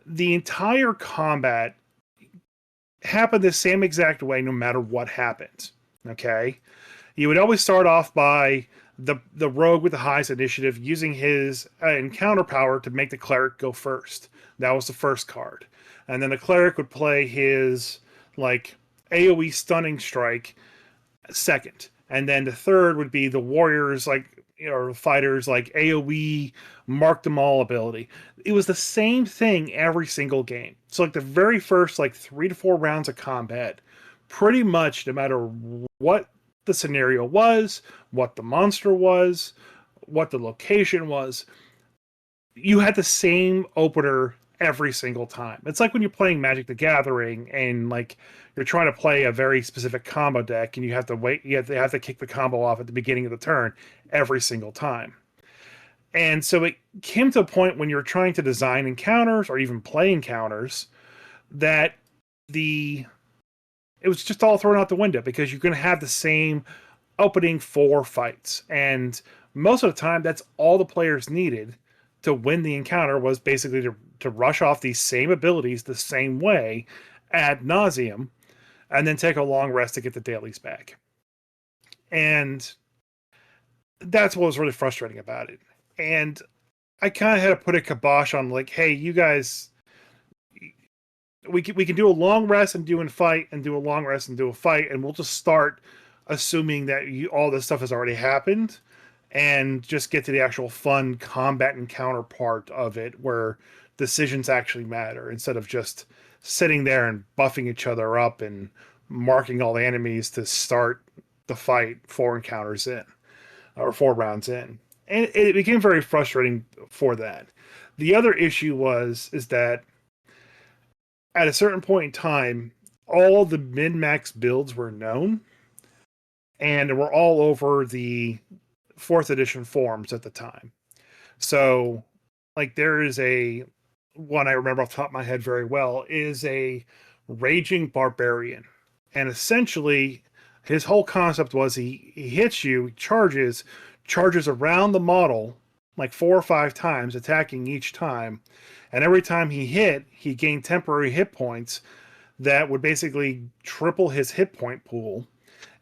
The entire combat happened the same exact way no matter what happened. Okay? You would always start off by the rogue with the highest initiative using his encounter power to make the cleric go first. That was the first card. And then the cleric would play his like AoE stunning strike second. And then the third would be the warriors or fighters like AoE mark them all ability. It was the same thing every single game. So like the very first 3 to 4 rounds of combat, pretty much no matter what the scenario was, what the monster was, what the location was, you had the same opener every single time. It's like when you're playing Magic the Gathering and you're trying to play a very specific combo deck and you have to wait, you have to kick the combo off at the beginning of the turn every single time. And so it came to a point when you're trying to design encounters or even play encounters that it was just all thrown out the window because you're going to have the same opening 4 fights. And most of the time, that's all the players needed to win the encounter was basically to rush off these same abilities the same way ad nauseum and then take a long rest to get the dailies back. And that's what was really frustrating about it. And I kind of had to put a kibosh on hey, you guys, we can do a long rest and do a fight and do a long rest and do a fight, and we'll just start assuming that all this stuff has already happened and just get to the actual fun combat encounter part of it where decisions actually matter instead of just sitting there and buffing each other up and marking all the enemies to start the fight 4 encounters in or 4 rounds in. And it became very frustrating for that. The other issue is that at a certain point in time, all the min-max builds were known and were all over the 4th edition forums at the time. So there is one I remember off the top of my head very well is a raging barbarian. And essentially his whole concept was he hits you, charges around the model 4 or 5 times, attacking each time. And every time he hit, he gained temporary hit points that would basically triple his hit point pool.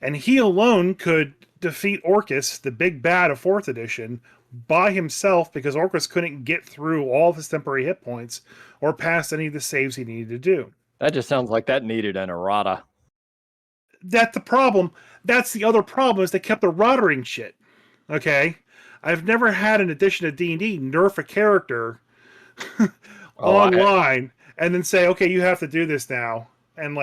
And he alone could defeat Orcus, the big bad of 4th edition, by himself because Orcus couldn't get through all of his temporary hit points or past any of the saves he needed to do. That just sounds like that needed an errata. That's the problem. That's the other problem is they kept errataing shit. Okay? I've never had an edition of D&D nerf a character online and then say, okay, you have to do this now. And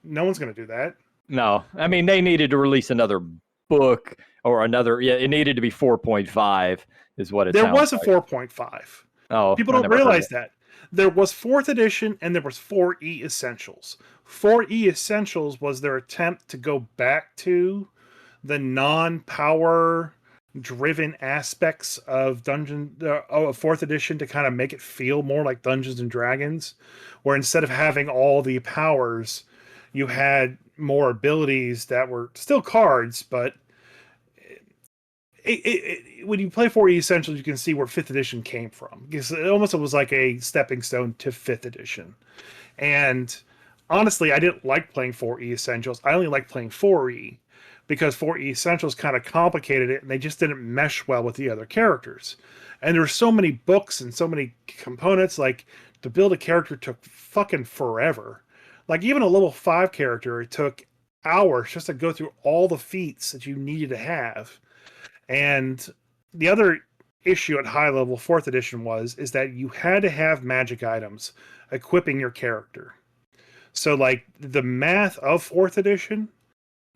no one's going to do that. No. I mean, they needed to release another book or another. Yeah, it needed to be 4.5 is what it There was a like. 4.5. Oh, people don't realize that. There was 4th edition and there was 4E Essentials. 4E Essentials was their attempt to go back to the non-power driven aspects of 4th edition to kind of make it feel more like Dungeons and Dragons, where instead of having all the powers, you had more abilities that were still cards, but when you play 4E Essentials, you can see where 5th edition came from. Because it was like a stepping stone to 5th edition. And honestly, I didn't like playing 4E Essentials. I only liked playing 4E because 4E Essentials kind of complicated it and they just didn't mesh well with the other characters. And there were so many books and so many components, to build a character took fucking forever. Even a level 5 character, it took hours just to go through all the feats that you needed to have. And the other issue at high level 4th edition is that you had to have magic items equipping your character. So the math of 4th edition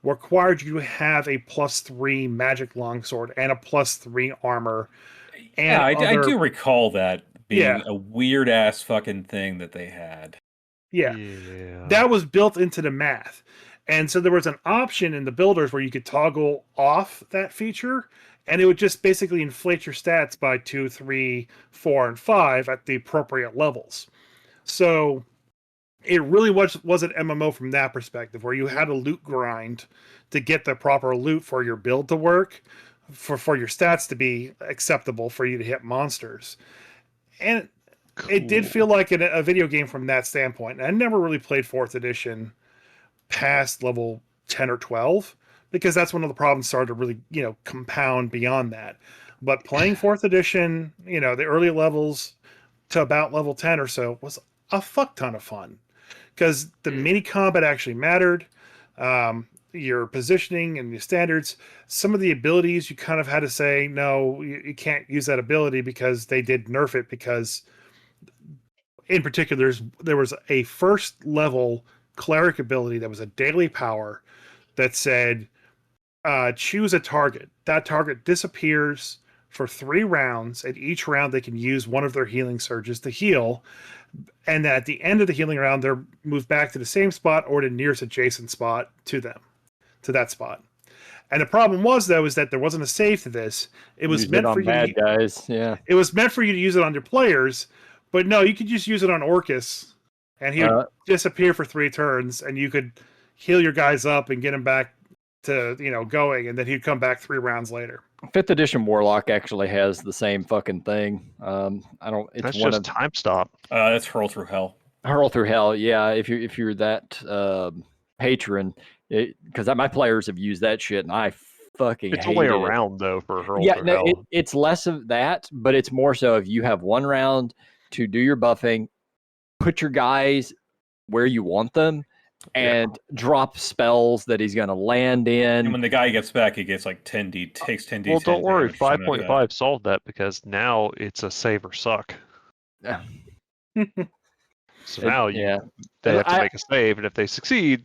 required you to have a +3 magic longsword and a +3 armor. And Yeah, I other, do recall that yeah, being a weird ass fucking thing that they had. yeah, Yeah. that was built into the math. And so there was an option in the builders where you could toggle off that feature, and it would just basically inflate your stats by 2, 3, 4, and 5 at the appropriate levels. So it really was an MMO from that perspective, where you had a loot grind to get the proper loot for your build to work, for your stats to be acceptable for you to hit monsters. And it did feel Cool. like a video game from that standpoint. I never really played 4th edition past level 10 or 12, because that's when all the problems started to really, compound beyond that. But playing 4th edition, the early levels to about level 10 or so was a fuck ton of fun, because the mini combat actually mattered. Your positioning and your standards, some of the abilities you kind of had to say, no, you can't use that ability because they did nerf it, because in particular, there was a first level cleric ability that was a daily power that said, choose a target. That target disappears for 3 rounds, and each round they can use one of their healing surges to heal. And at the end of the healing round, they're moved back to the same spot or the nearest adjacent spot to them, to that spot. And the problem was, though, is that there wasn't a save to this. It was Use it meant for on you bad guys. Yeah. It was meant for you to use it on your players, but no, you could just use it on Orcus, and he would disappear for 3 turns, and you could heal your guys up and get him back to going, and then he'd come back 3 rounds later. 5th edition Warlock actually has the same fucking thing. I don't. It's That's one just of time stop. That's Hurl Through Hell. Hurl Through Hell. Yeah, if you're that patron, because my players have used that shit, and I fucking It's hated only a it. round though for Hurl Yeah, Through no, Hell. it's less of that, but it's more so if you have 1 round to do your buffing, put your guys where you want them, and drop spells that he's going to land in. And when the guy gets back, he gets like 10d, takes 10d. Well, don't worry. damage or something like 5.5 solved that, because now it's a save or suck. So now they have to make a save, and if they succeed,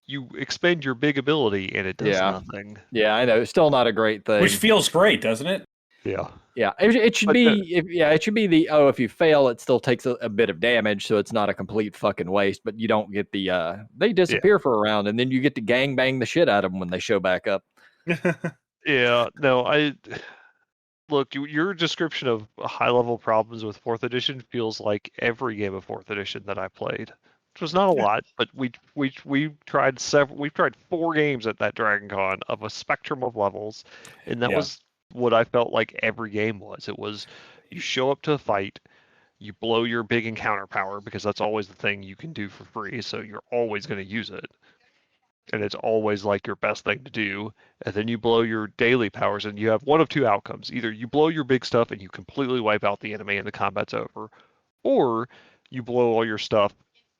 you expend your big ability, and it does nothing. Yeah, I know. It's still not a great thing. Which feels great, doesn't it? Yeah. Yeah, it should be. It should be the if you fail, it still takes a bit of damage, so it's not a complete fucking waste. But you don't get the they disappear for a round, and then you get to gang bang the shit out of them when they show back up. Yeah. No, look. Your description of high level problems with 4th edition feels like every game of 4th edition that I played, which was not a lot, but we tried several. We've tried 4 games at that Dragon Con of a spectrum of levels, and that was what I felt like every game was. It was, you show up to a fight, you blow your big encounter power, because that's always the thing you can do for free, so you're always going to use it. And it's always like your best thing to do. And then you blow your daily powers, and you have one of 2 outcomes. Either you blow your big stuff and you completely wipe out the enemy and the combat's over, or you blow all your stuff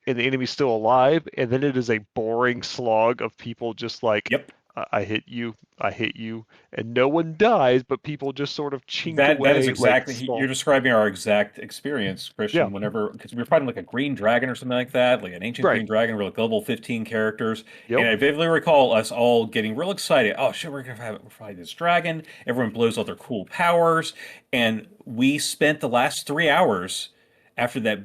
and the enemy's still alive, and then it is a boring slog of people just like, I hit you, and no one dies, but people just sort of chink away. That is exactly, you're describing our exact experience, Christian, whenever, because we were fighting like a green dragon or something like that, like an ancient green dragon, we're like level 15 characters, and I vividly recall us all getting real excited. Oh shit, we're gonna fight this dragon, everyone blows all their cool powers, and we spent the last 3 hours after that,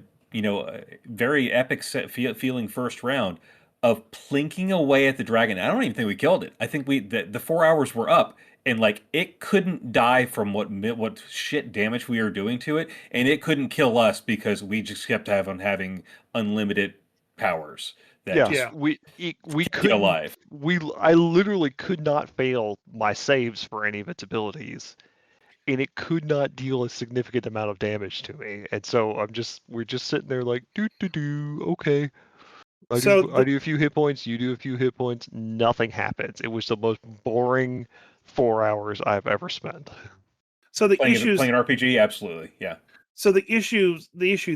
very epic feeling first round of plinking away at the dragon. I don't even think we killed it. I think the 4 hours were up, and like it couldn't die from what shit damage we were doing to it, and it couldn't kill us because we just kept having unlimited powers. We couldn't alive. I literally could not fail my saves for any of its abilities, and it could not deal a significant amount of damage to me. And so we're just sitting there like, okay. I do a few hit points, you do a few hit points, nothing happens. It was the most boring 4 hours I've ever spent. So the playing an RPG, absolutely, yeah. So the issue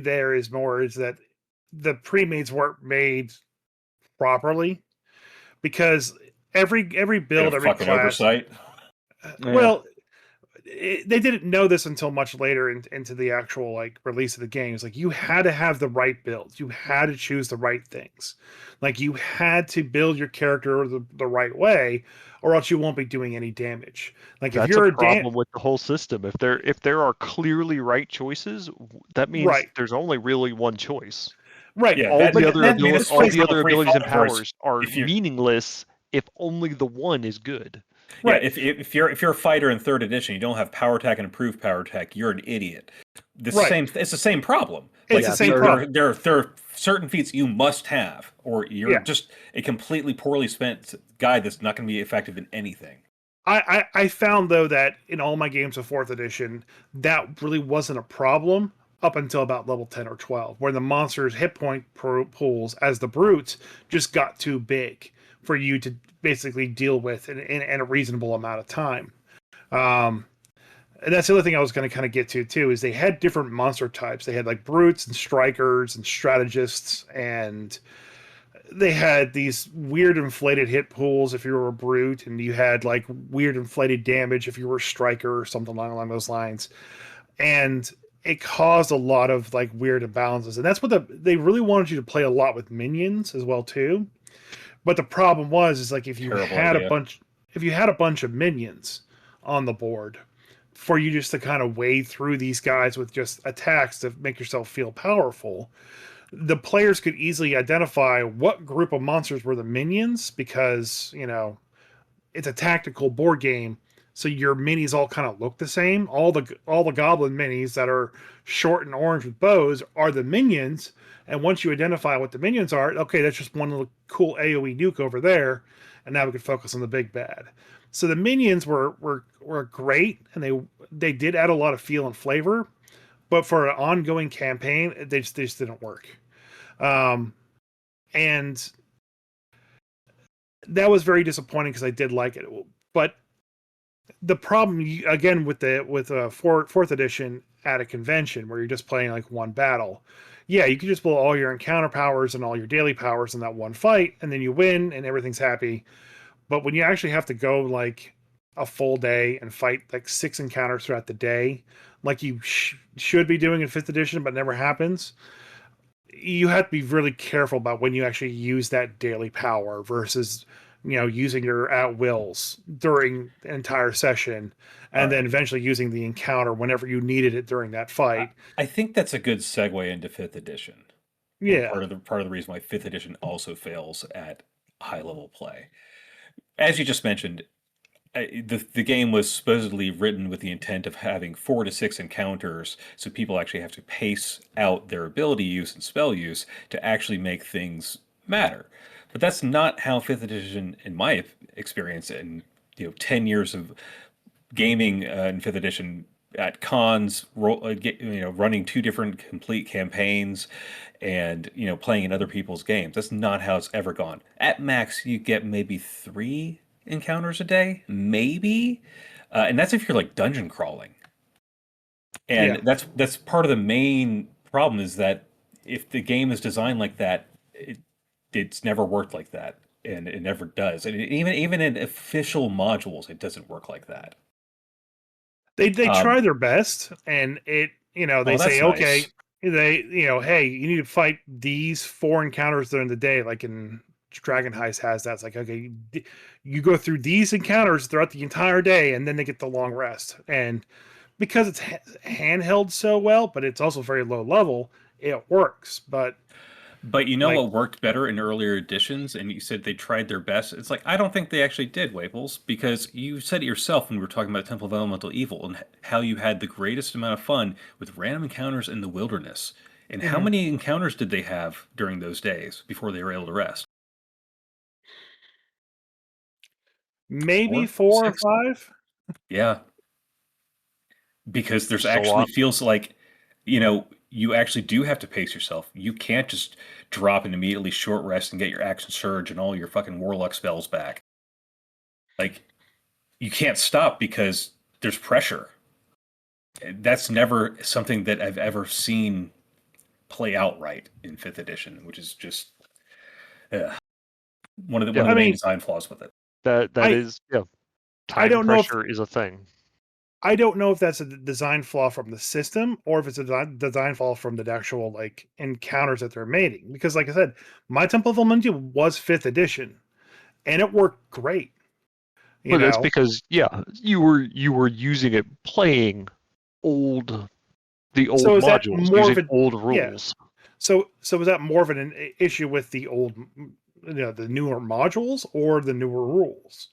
there is that the pre-mades weren't made properly, because every build, every fucking class, oversight. Well, they didn't know this until much later into the actual like release of the game. It's like you had to have the right builds, you had to choose the right things, like you had to build your character the right way, or else you won't be doing any damage. Like if That's you're a problem with the whole system. If there are clearly right choices, that means right, there's only really one choice. right, Yeah, All that, the that, other that, I mean, this all plays the on the other free abilities and philosophers. powers are If you're, meaningless if only the one is good. yeah, right. if you're a fighter in third edition, you don't have power attack and improved power attack. You're an idiot. Right. It's the same problem. It's Like the same problem. there are certain feats you must have, or you're Yeah. just a completely poorly spent guy that's not going to be effective in anything. I found though that in all my games of fourth edition, that really wasn't a problem up until about level 10 or 12, where the monsters' hit point pools as the brutes just got too big for you to basically deal with in a reasonable amount of time. And that's the other thing I was going to kind of get to too, is they had different monster types. They had like brutes and strikers and strategists, and they had these weird inflated hit pools if you were a brute, and you had like weird inflated damage if you were a striker or something along those lines. And it caused a lot of like weird imbalances. And that's what they really wanted you to play a lot with minions as well too. But the problem is like if you Terrible had idea. if you had a bunch of minions on the board for you just to kind of wade through these guys with just attacks to make yourself feel powerful, the players could easily identify what group of monsters were the minions, because it's a tactical board game, so your minis all kind of look the same. All the goblin minis that are short and orange with bows are the minions, and once you identify what the minions are, okay, that's just one little cool AoE nuke over there, and now we can focus on the big bad. So the minions were great, and they did add a lot of feel and flavor, but for an ongoing campaign, they just didn't work. And that was very disappointing because I did like it. But the problem again with fourth edition at a convention where you're just playing like one battle, yeah, you can just blow all your encounter powers and all your daily powers in that one fight, and then you win and everything's happy. But when you actually have to go like a full day and fight like 6 encounters throughout the day, like you should be doing in fifth edition, but never happens, you have to be really careful about when you actually use that daily power versus using your at wills during the entire session, and then eventually using the encounter whenever you needed it during that fight. I think that's a good segue into fifth edition. Yeah. And part of the reason why fifth edition also fails at high level play, as you just mentioned, the game was supposedly written with the intent of having 4 to 6 encounters, so people actually have to pace out their ability use and spell use to actually make things matter. But that's not how 5th edition, in my experience, and 10 years of gaming in 5th edition at cons, running 2 different complete campaigns, and playing in other people's games. That's not how it's ever gone. At max, you get maybe 3 encounters a day, maybe, and that's if you're like dungeon crawling. And that's part of the main problem, is that if the game is designed like that, it's never worked like that, and it never does. And even in official modules, it doesn't work like that. They try their best, and they say, okay, hey, you need to fight these 4 encounters during the day, like in Dragon Heist has that. It's like, okay, you go through these encounters throughout the entire day, and then they get the long rest. And because it's handheld so well, but it's also very low level, it works. But what worked better in earlier editions, and you said they tried their best. It's like, I don't think they actually did, Waples, because you said it yourself when we were talking about Temple of Elemental Evil and how you had the greatest amount of fun with random encounters in the wilderness. And how many encounters did they have during those days before they were able to rest? Maybe 4 or 5. Yeah, because there's actually feels like, you actually do have to pace yourself. You can't just drop and immediately short rest and get your action surge and all your fucking warlock spells back. Like, you can't stop because there's pressure. That's never something that I've ever seen play out right in 5th edition, which is just one of the main design flaws with it. That is, time I don't know pressure is a thing. I don't know if that's a design flaw from the system or if it's a design flaw from the actual like encounters that they're making. Because, like I said, my Temple of Illuminati was 5th edition, and it worked great. But that's because you were using it playing the old modules using old rules. So is that more of an issue with the old, the newer modules or the newer rules?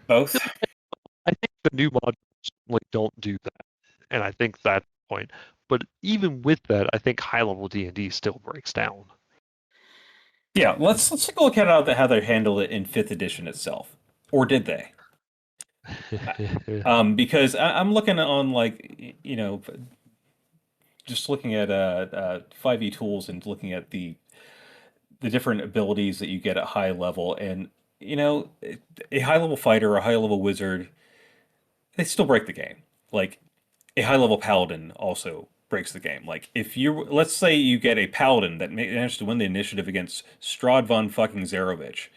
Both. I think the new modules don't do that, and I think that's the point. But even with that, I think high-level D&D still breaks down. Yeah, let's take a look at how they handled it in 5th edition itself, or did they? Because I'm looking on just looking at 5e tools and looking at the different abilities that you get at high level, and a high level fighter or a high level wizard, they still break the game. Like a high level paladin also breaks the game. Like if let's say you get a paladin that managed to win the initiative against Strahd von fucking Zarovich,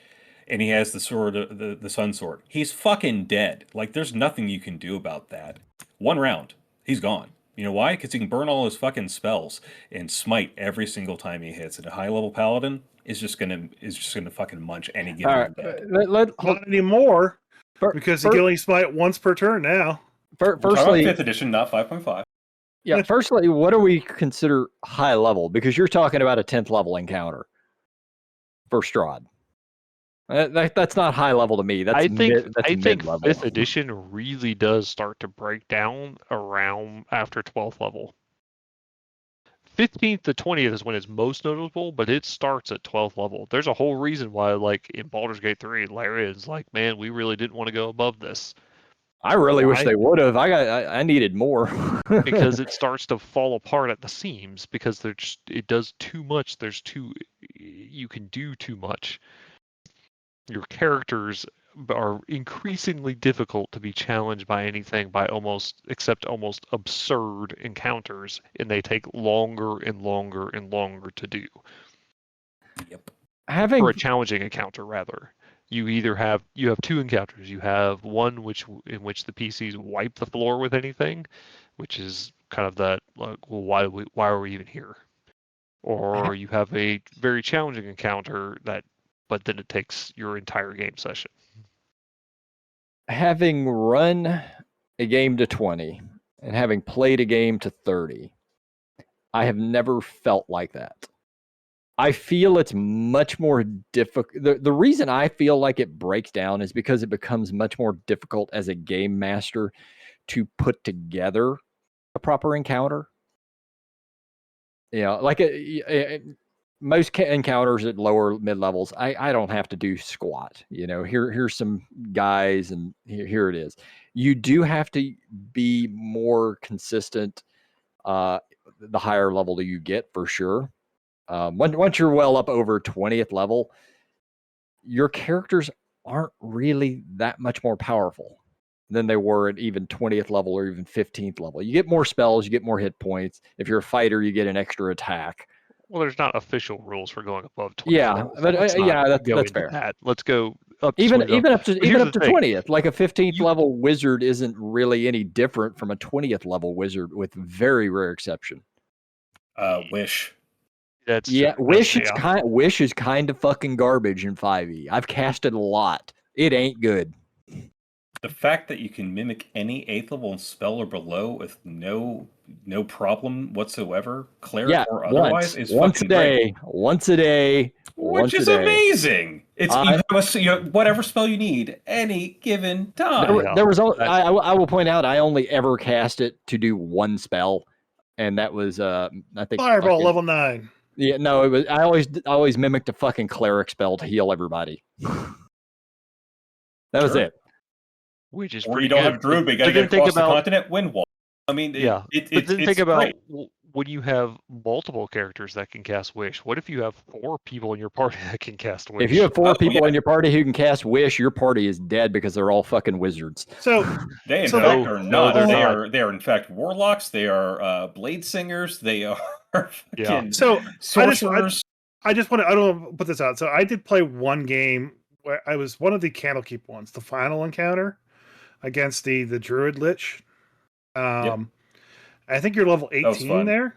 and he has the sword, the sun sword. He's fucking dead. Like there's nothing you can do about that. 1 round, he's gone. You know why? Because he can burn all his fucking spells and smite every single time he hits. And a high level paladin is just gonna fucking munch any given dead. Not anymore, because you can only smite once per turn now. Firstly, 5th edition, not 5.5. Yeah. Firstly, what do we consider high level? Because you're talking about a 10th level encounter for Strahd. That's not high level to me. I think 5th edition really does start to break down around after 12th level. 15th to 20th is when it's most notable, but it starts at 12th level. There's a whole reason why, like in Baldur's Gate 3, Larian's like, man, we really didn't want to go above this. I really wish they would have. I needed more. Because it starts to fall apart at the seams because it does too much. You can do too much. Your characters are increasingly difficult to be challenged by anything except almost absurd encounters, and they take longer and longer and longer to do. Yep. For a challenging encounter, rather. You have 2 encounters. You have one in which the PCs wipe the floor with anything, which is kind of that, like, well, why are we even here? Or you have a very challenging encounter but then it takes your entire game session. Having run a game to 20 and having played a game to 30, I have never felt like that. I feel it's much more difficult. The reason I feel like it breaks down is because it becomes much more difficult as a game master to put together a proper encounter. Like most encounters at lower mid levels, I don't have to do squat. Here's some guys, and here it is. You do have to be more consistent the higher level that you get, for sure. Once you're well up over 20th level, your characters aren't really that much more powerful than they were at even 20th level or even 15th level. You get more spells, you get more hit points. If you're a fighter, you get an extra attack. Well, there's not official rules for going above 20th level. But that's fair. Let's go up to even up to 20th. Like a 15th level wizard isn't really any different from a 20th level wizard, with very rare exception. Wish. Wish is kind of fucking garbage in 5e. I've cast it a lot. It ain't good. The fact that you can mimic any 8th level spell or below with no problem whatsoever, cleric or otherwise, is once fucking great. Once a day. Which is amazing. It's you have whatever spell you need any given time. There was I will point out, I only ever cast it to do one spell, and that was I think Fireball level 9. Yeah, no, it was I always mimicked a fucking cleric spell to heal everybody. That was it. Which is or you don't have Druid, but you got to get across the continent, Windwall. I mean, think about when you have multiple characters that can cast Wish. What if you have 4 people in your party that can cast Wish? If you have 4 people in your party who can cast Wish, your party is dead because they're all fucking wizards. So they in fact are not. They are in fact warlocks. They are blade singers. They are fucking sorcerers. I don't want to put this out. So I did play one game where I was one of the Candlekeep ones, the final encounter against the Druid Lich. I think you're level 18 there.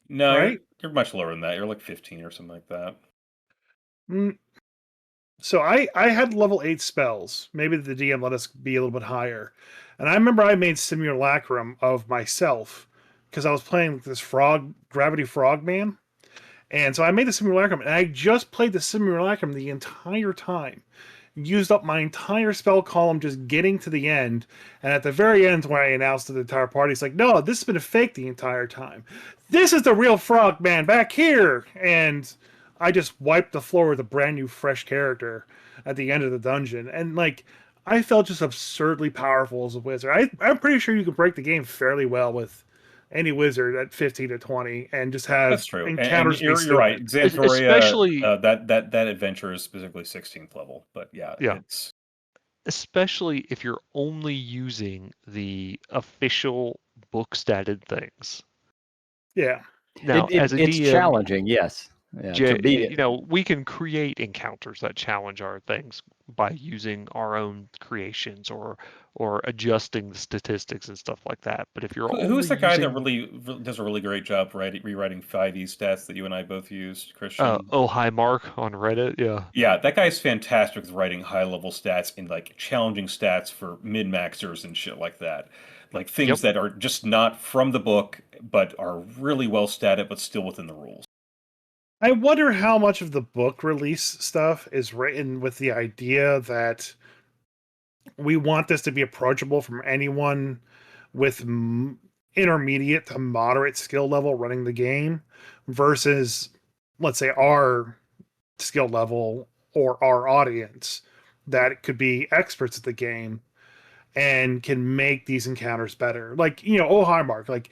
No, right? you're much lower than that. You're like 15 or something like that. So I had level 8 spells. Maybe the DM let us be a little bit higher. And I remember I made simulacrum of myself because I was playing with this gravity frog man. And so I made the simulacrum, and I just played the simulacrum the entire time. Used up my entire spell column just getting to the end. And at the very end, when I announced to the entire party, it's like, no, this has been a fake the entire time. This is the real frog man back here. And I just wiped the floor with a brand new, fresh character at the end of the dungeon. And like, I felt just absurdly powerful as a wizard. I'm pretty sure you can break the game fairly well with any wizard at 15 to 20 and just have That's true. encounters. And you're right. Xanthoria, especially that adventure is specifically 16th level, but yeah, it's especially if you're only using the official book statted things. Yeah. Now, as a it's DM, challenging, yes. Yeah, you know, we can create encounters that challenge our things by using our own creations or adjusting the statistics and stuff like that. But if you're who's the guy that really does a really great job rewriting 5e stats that you and I both used, Christian? Hi Mark on Reddit, yeah, that guy's fantastic with writing high level stats and like challenging stats for min maxers and shit like that, like things that are just not from the book but are really well statted but still within the rules. I wonder how much of the book release stuff is written with the idea that we want this to be approachable from anyone with intermediate to moderate skill level running the game versus, let's say, our skill level or our audience that could be experts at the game and can make these encounters better. Like, you know, oh, hi, Mark. Like,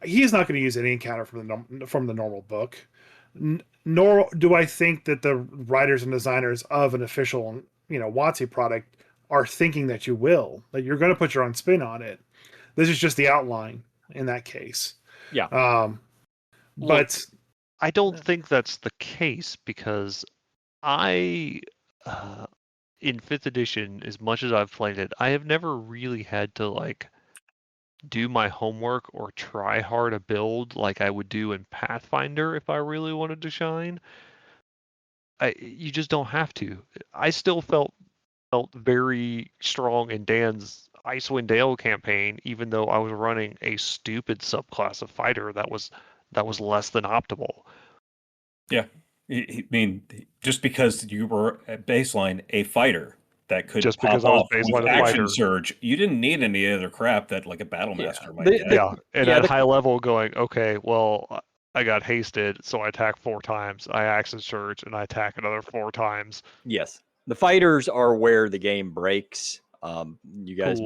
he's not going to use any encounter from the normal book. Nor do I think that the writers and designers of an official, you know, WotC product are thinking that you will. That you're going to put your own spin on it. This is just the outline in that case. Yeah. But I don't think that's the case because in 5th edition, as much as I've played it, I have never really had to like do my homework or try hard a build like I would do in Pathfinder if I really wanted to shine. You just don't have to. I still felt very strong in Dan's Icewind Dale campaign, even though I was running a stupid subclass of fighter that was less than optimal. Yeah, I mean, just because you were at baseline a fighter that could just pop because I was off baseline with action surge, you didn't need any other crap that like a battle master might get. And at high level, going, okay, well, I got hasted, so I attack 4 times. I action surge, and I attack another 4 times. Yes, the fighters are where the game breaks. You guys,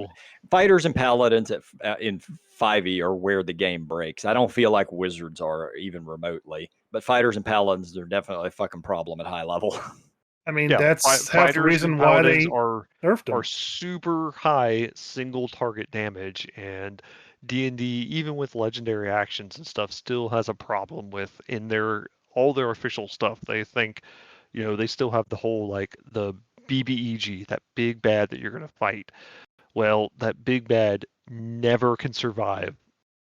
fighters and paladins in 5e are where the game breaks. I don't feel like wizards are even remotely, but fighters and paladins are definitely a fucking problem at high level. I mean, that's half the reason why they nerfed them. Are super high single target damage, and D&D, even with legendary actions and stuff, still has a problem with all their official stuff. They think, you know, they still have the whole like the BBEG, that big bad that you're going to fight. Well, that big bad never can survive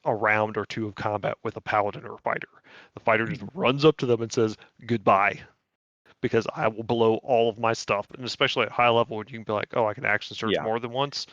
a round or 2 of combat with a paladin or a fighter. The fighter just runs up to them and says, goodbye, because I will blow all of my stuff. And especially at high level, when you can be like, oh, I can action search more than once.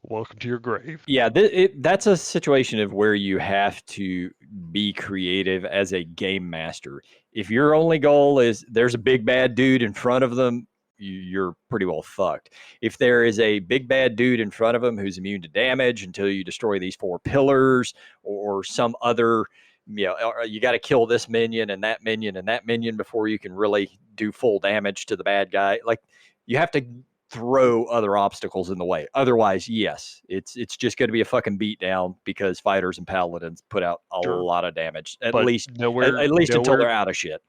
Welcome to your grave. Yeah, that's a situation of where you have to be creative as a game master. If your only goal is there's a big bad dude in front of them, you're pretty well fucked. If there is a big bad dude in front of them who's immune to damage until you destroy these 4 pillars or some other, you know, you got to kill this minion and that minion and that minion before you can really do full damage to the bad guy. Like, you have to throw other obstacles in the way. Otherwise, yes, it's just going to be a fucking beatdown because fighters and paladins put out a lot of damage. At least until they're out of shit.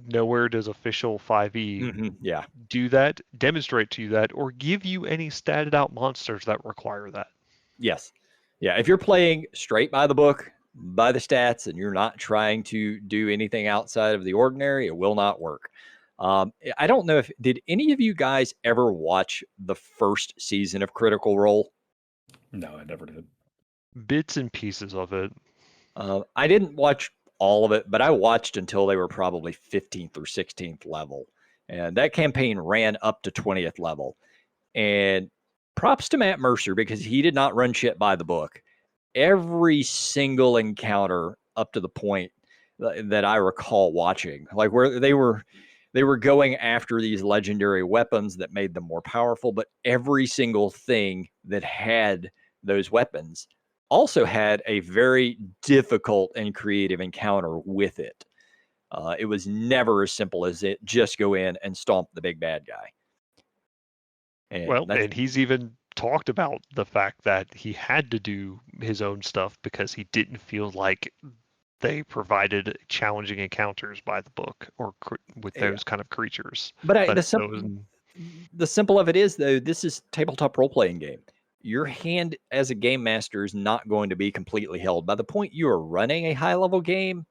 Nowhere does official 5e do that, demonstrate to you that, or give you any statted out monsters that require that. Yes. Yeah, if you're playing straight by the book, by the stats, and you're not trying to do anything outside of the ordinary, it will not work. I don't know did any of you guys ever watch the first season of Critical Role? No, I never did. Bits and pieces of it. I didn't watch all of it, but I watched until they were probably 15th or 16th level. And that campaign ran up to 20th level. And props to Matt Mercer because he did not run shit by the book. Every single encounter up to the point that I recall watching, like where they were going after these legendary weapons that made them more powerful, but every single thing that had those weapons also had a very difficult and creative encounter with it. It was never as simple as it just go in and stomp the big bad guy. And he's even talked about the fact that he had to do his own stuff because he didn't feel like they provided challenging encounters by the book or with those kind of creatures. But the simple of it is, though, this is tabletop role-playing game. Your hand as a game master is not going to be completely held. By the point you are running a high-level game,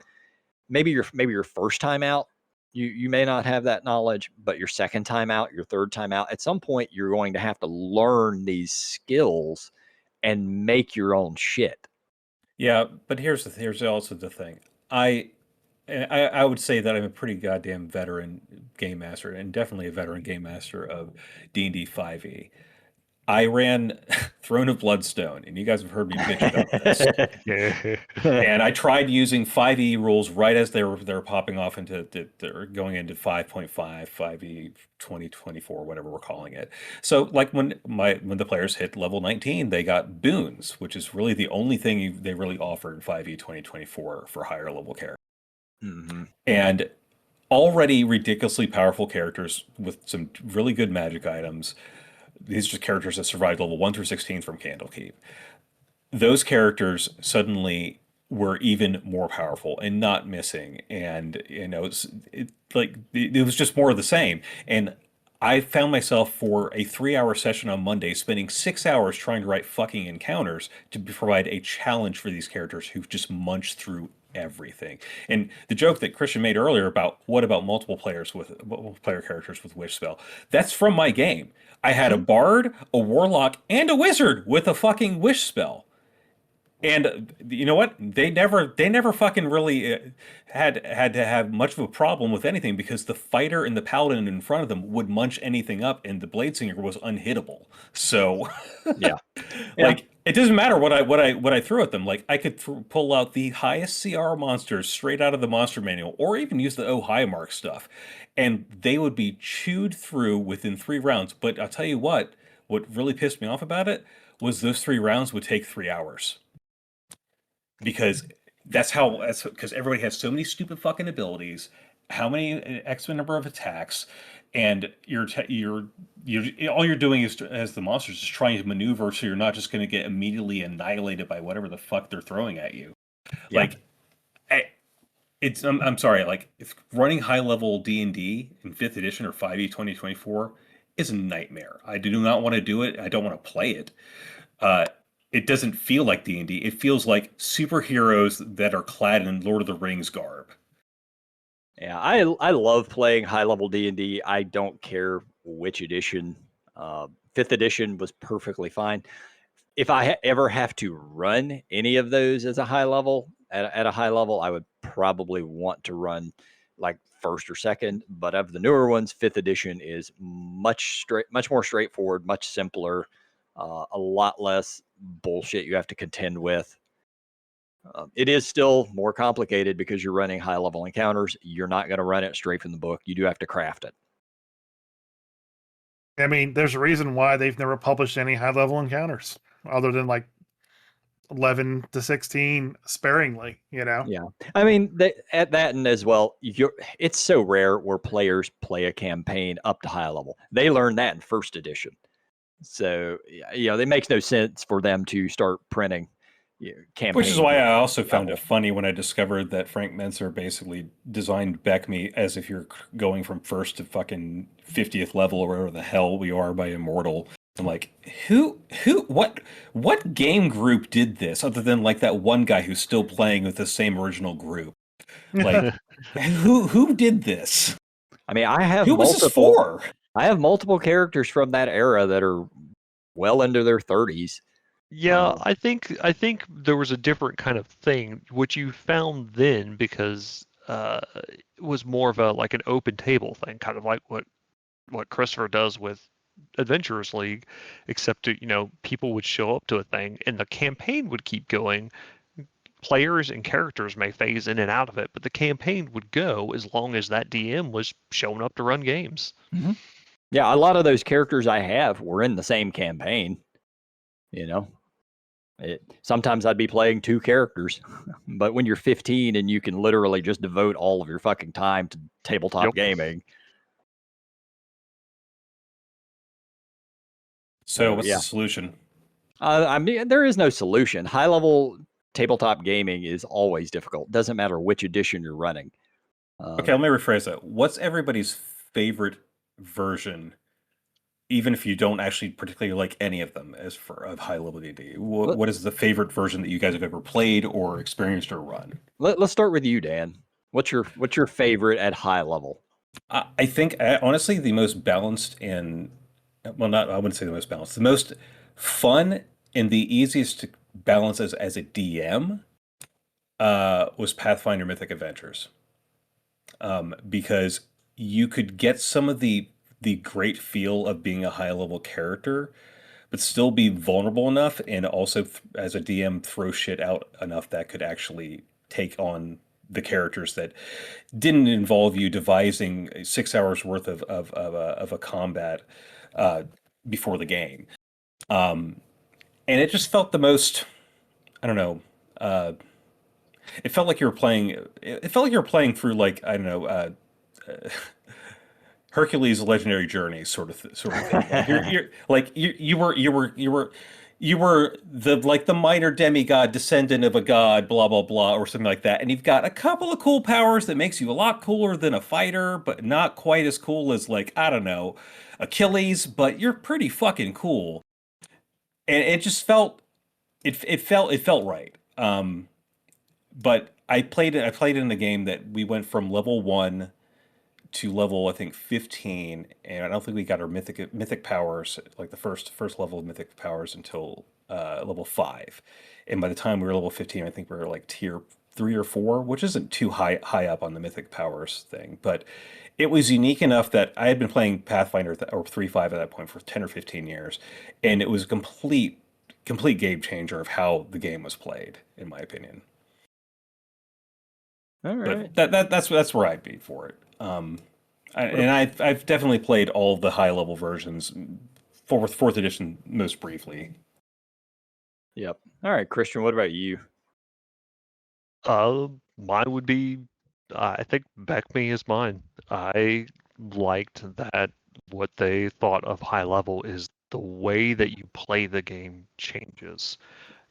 maybe your first time out, you may not have that knowledge, but your second time out, your third time out, at some point you're going to have to learn these skills and make your own shit. Yeah, but here's also the thing. I would say that I'm a pretty goddamn veteran game master, and definitely a veteran game master of D&D 5e. I ran Throne of Bloodstone, and you guys have heard me bitch about this. And I tried using 5e rules right as they were popping off into they're going into 5.5, 5e 2024, whatever we're calling it. So like when the players hit level 19, they got boons, which is really the only thing they really offer in 5e 2024 for higher level characters. Mm-hmm. And already ridiculously powerful characters with some really good magic items. These are just characters that survived level 1 through 16 from Candlekeep. Those characters suddenly were even more powerful and not missing. And, it was just more of the same. And I found myself for a 3-hour session on Monday spending 6 hours trying to write fucking encounters to provide a challenge for these characters who just munched through everything. And the joke that Christian made earlier about what about multiple player characters with wish spell, that's from my game. I had a bard, a warlock, and a wizard with a fucking wish spell. And you know what? They never fucking really had to have much of a problem with anything because the fighter and the paladin in front of them would munch anything up, and the bladesinger was unhittable. So, yeah. Like it doesn't matter what I threw at them. Like I could pull out the highest CR monsters straight out of the monster manual, or even use the oh high mark stuff, and they would be chewed through within 3 rounds. But I'll tell you what really pissed me off about it was those 3 rounds would take 3 hours. Because because everybody has so many stupid fucking abilities, how many X number of attacks, and all you're doing is as the monsters is trying to maneuver so you're not just going to get immediately annihilated by whatever the fuck they're throwing at you. Yeah. Like, I'm sorry, like if running high level D&D in 5th edition or 5e 2024 is a nightmare. I do not want to do it. I don't want to play it. It doesn't feel like D&D. It feels like superheroes that are clad in Lord of the Rings garb. Yeah, I love playing high-level D&D. I don't care which edition. 5th edition was perfectly fine. If I ever have to run any of those as a high level, at a high level, I would probably want to run like 1st or 2nd. But of the newer ones, 5th edition is much more straightforward, much simpler, a lot less bullshit you have to contend with. It is still more complicated because you're running high level encounters. You're not going to run it straight from the book. You do have to craft it. I mean, there's a reason why they've never published any high level encounters other than like 11 to 16 sparingly, Yeah. I mean, at that and as well, it's so rare where players play a campaign up to high level. They learned that in 1st edition. So, it makes no sense for them to start printing campaigns. Which is why I also found it funny when I discovered that Frank Menzer basically designed Beckme as if you're going from 1st to fucking 50th level or whatever the hell we are by Immortal. I'm like, what game group did this other than like that one guy who's still playing with the same original group? Like, who did this? I mean, I have who was this for? I have multiple characters from that era that are well into their 30s. Yeah, I think there was a different kind of thing. What you found then, because it was more of a like an open table thing, kind of like what Christopher does with Adventurers League, except people would show up to a thing and the campaign would keep going. Players and characters may phase in and out of it, but the campaign would go as long as that DM was showing up to run games. Mm-hmm. Yeah, a lot of those characters I have were in the same campaign. Sometimes I'd be playing 2 characters, but when you're 15 and you can literally just devote all of your fucking time to tabletop gaming. So what's the solution? I mean, there is no solution. High level tabletop gaming is always difficult. Doesn't matter which edition you're running. Okay, let me rephrase that. What's everybody's favorite version, even if you don't actually particularly like any of them, as for of high level D&D? What is the favorite version that you guys have ever played or experienced or run? Let's start with you, Dan. What's your favorite at high level? I think honestly the most balanced and I wouldn't say the most balanced, the most fun and the easiest to balance as a DM was Pathfinder Mythic Adventures. Because you could get some of the great feel of being a high level character, but still be vulnerable enough, and also as a DM throw shit out enough that could actually take on the characters that didn't involve you devising 6 hours worth of a combat before the game. And it just felt the most, I don't know. It felt like you were playing. It felt like you were playing through, like, I don't know, Hercules' legendary journey sort of thing. You were the minor demigod descendant of a god, blah blah blah, or something like that, and you've got a couple of cool powers that makes you a lot cooler than a fighter, but not quite as cool as, like, I don't know, Achilles, but you're pretty fucking cool. And it just felt it felt right. But I played in a game that we went from level 1 to level, I think, 15, and I don't think we got our mythic powers, like the first level of mythic powers, until level 5. And by the time we were level 15, I think we were like tier 3 or 4, which isn't too high up on the mythic powers thing, but it was unique enough that I had been playing Pathfinder or 3.5 at that point for 10 or 15 years, and it was a complete game changer of how the game was played, in my opinion. All right. But that's where I'd be for it. And I've definitely played all of the high level versions, fourth edition most briefly. Yep. All right, Christian. What about you? Mine would be, I think BECME is mine. I liked that what they thought of high level is the way that you play the game changes.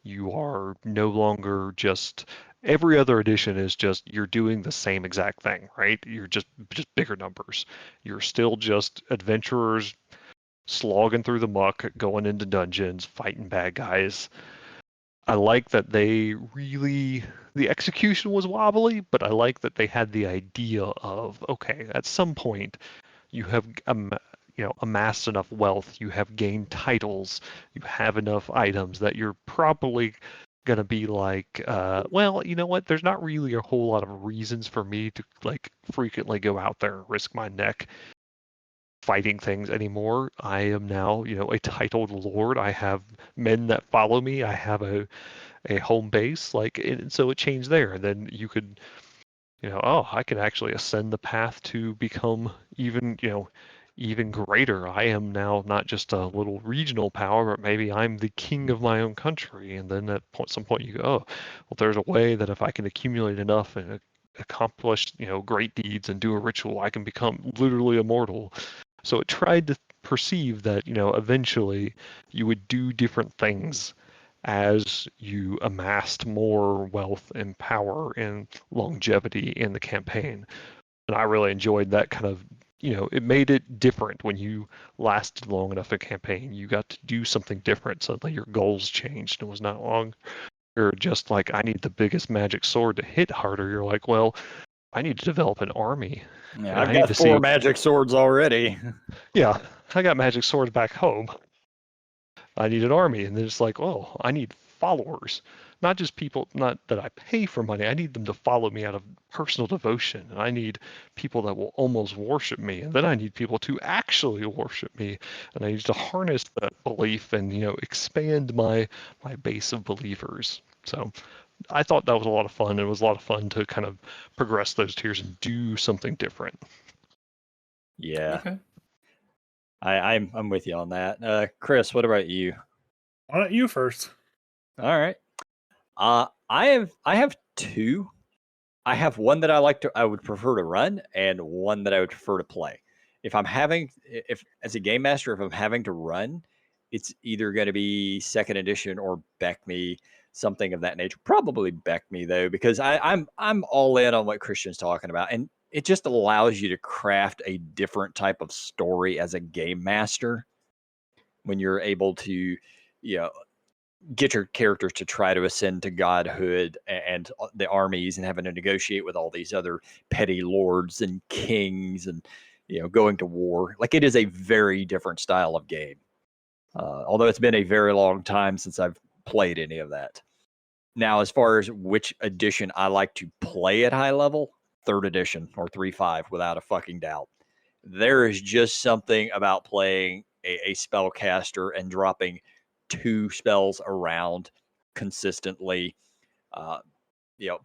You are no longer just, every other edition is just, you're doing the same exact thing, right? You're just bigger numbers. You're still just adventurers slogging through the muck, going into dungeons, fighting bad guys. I like that the execution was wobbly, but I like that they had the idea of, okay, at some point you have amassed enough wealth, you have gained titles, you have enough items that you're probably gonna be like, well, you know what? There's not really a whole lot of reasons for me to, like, frequently go out there and risk my neck fighting things anymore. I am now, a titled lord. I have men that follow me. I have a home base, like, and so it changed there. And then you could, I can actually ascend the path to become even greater. I am now not just a little regional power, but maybe I'm the king of my own country. And then at some point you go, oh, well, there's a way that if I can accumulate enough and accomplish, great deeds and do a ritual, I can become literally immortal. So it tried to perceive that, eventually you would do different things as you amassed more wealth and power and longevity in the campaign. And I really enjoyed that kind of, it made it different when you lasted long enough in a campaign. You got to do something different. Suddenly your goals changed. It was not long. You're just like, I need the biggest magic sword to hit harder. You're like, well, I need to develop an army. Yeah, I've got 4 magic swords already. Yeah, I got magic swords back home. I need an army. And then it's like, oh, I need followers. Not just people, not that I pay for money. I need them to follow me out of personal devotion. And I need people that will almost worship me. And then I need people to actually worship me. And I need to harness that belief and, expand my base of believers. So I thought that was a lot of fun. It was a lot of fun to kind of progress those tiers and do something different. Yeah. Okay. I'm with you on that. Chris, what about you? Why don't you first? All right. I have two. I have one that I would prefer to run, and one that I would prefer to play. If as a game master, if I'm having to run, it's either going to be second edition or Beck Me, something of that nature. Probably Beck Me though, because I'm all in on what Christian's talking about, and it just allows you to craft a different type of story as a game master when you're able to, get your characters to try to ascend to godhood and the armies and having to negotiate with all these other petty lords and kings and going to war. Like, it is a very different style of game. Although it's been a very long time since I've played any of that. Now, as far as which edition I like to play at high level, third edition or 3.5 without a fucking doubt. There is just something about playing a spellcaster and dropping 2 spells around consistently.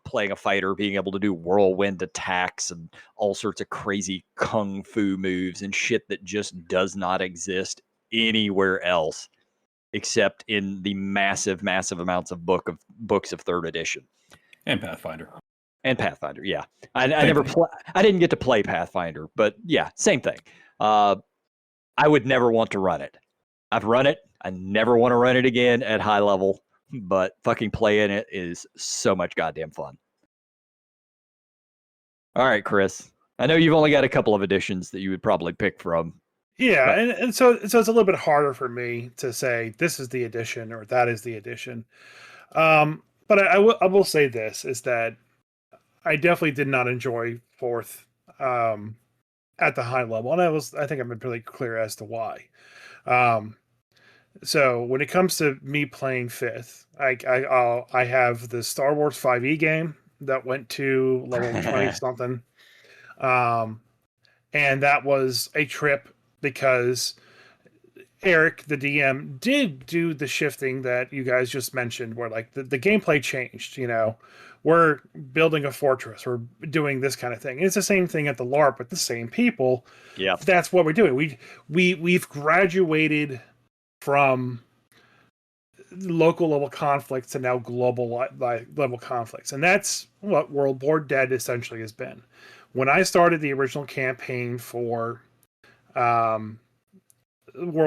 Playing a fighter, being able to do whirlwind attacks and all sorts of crazy kung fu moves and shit that just does not exist anywhere else except in the massive amounts of books of third edition. And Pathfinder. Yeah. I didn't get to play Pathfinder, but yeah, same thing. I would never want to run it. I've run it. I never want to run it again at high level, but fucking playing it is so much goddamn fun. All right, Chris. I know you've only got a couple of editions that you would probably pick from. Yeah, but... and so it's a little bit harder for me to say this is the edition or that is the edition. But I will say this is that I definitely did not enjoy fourth at the high level, and I think I've been pretty clear as to why. So when it comes to me playing fifth, I have the Star Wars 5e game that went to level 20 something, and that was a trip because Eric, the DM, did do the shifting that you guys just mentioned, where like the gameplay changed. We're building a fortress, we're doing this kind of thing. And it's the same thing at the LARP with the same people. Yeah, that's what we're doing. We've graduated from local level conflicts to now global level conflicts, and that's what World War Dead essentially has been. When I started the original campaign for World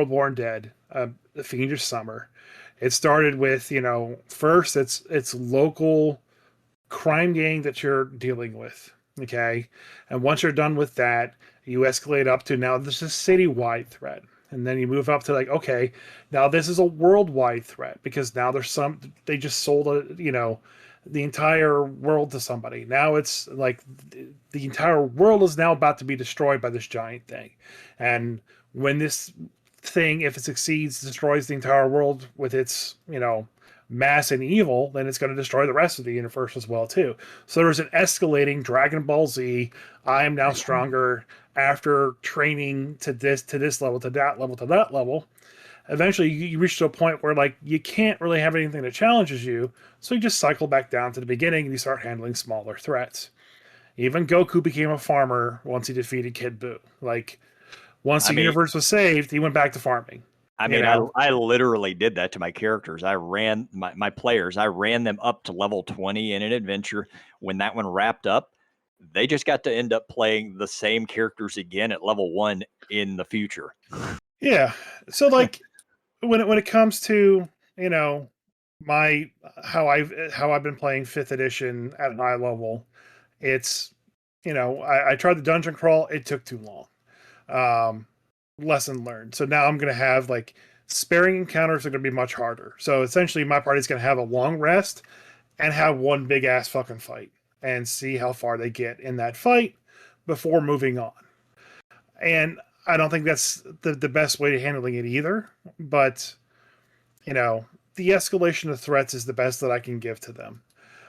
War Dead, The Fiendish Summer, it started with first it's local crime gang that you're dealing with, okay, and once you're done with that, you escalate up to now this is citywide threat. And then you move up to like, okay, now this is a worldwide threat because now they just sold the entire world to somebody. Now it's like the entire world is now about to be destroyed by this giant thing. And when this thing, if it succeeds, destroys the entire world with its, mass and evil, then it's going to destroy the rest of the universe as well too. So there's an escalating Dragon Ball Z. I am now stronger after training to this level, to that level, to that level. Eventually you reach to a point where like you can't really have anything that challenges you, so you just cycle back down to the beginning and you start handling smaller threats. Even Goku became a farmer once he defeated Kid Buu. Like, once the universe was saved, he went back to farming. I mean, I literally did that to my characters. I ran my players. I ran them up to level 20 in an adventure. When that one wrapped up, they just got to end up playing the same characters again at level 1 in the future. Yeah. So like when it comes to, how I've been playing 5th edition at an high level, it's I tried the dungeon crawl, it took too long. Lesson learned. So now I'm going to have like sparing encounters are going to be much harder. So essentially my party's going to have a long rest and have one big ass fucking fight and see how far they get in that fight before moving on. And I don't think that's the best way to handling it either, but the escalation of threats is the best that I can give to them.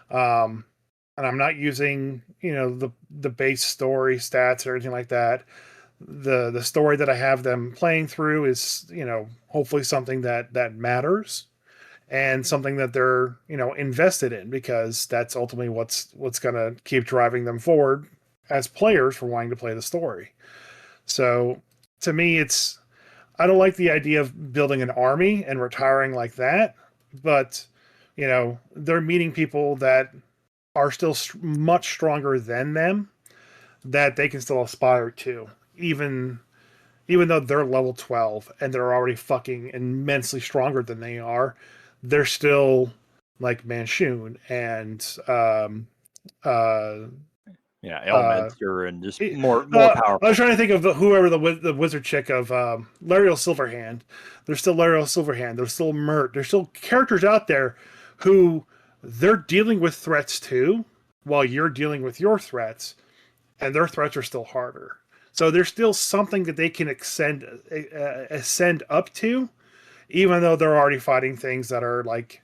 And I'm not using, the base story stats or anything like that. The story that I have them playing through is, hopefully something that matters and something that they're, invested in, because that's ultimately what's going to keep driving them forward as players for wanting to play the story. So to me, I don't like the idea of building an army and retiring like that, but they're meeting people that are still much stronger than them that they can still aspire to, even though they're level 12 and they're already fucking immensely stronger than they are. They're still like Manchun and Elminster and just more powerful. I was trying to think of whoever the wizard chick of Lariel Silverhand. There's still Lariel Silverhand. There's still Mert. There's still characters out there who they're dealing with threats too, while you're dealing with your threats, and their threats are still harder. So there's still something that they can ascend up to, even though they're already fighting things that are like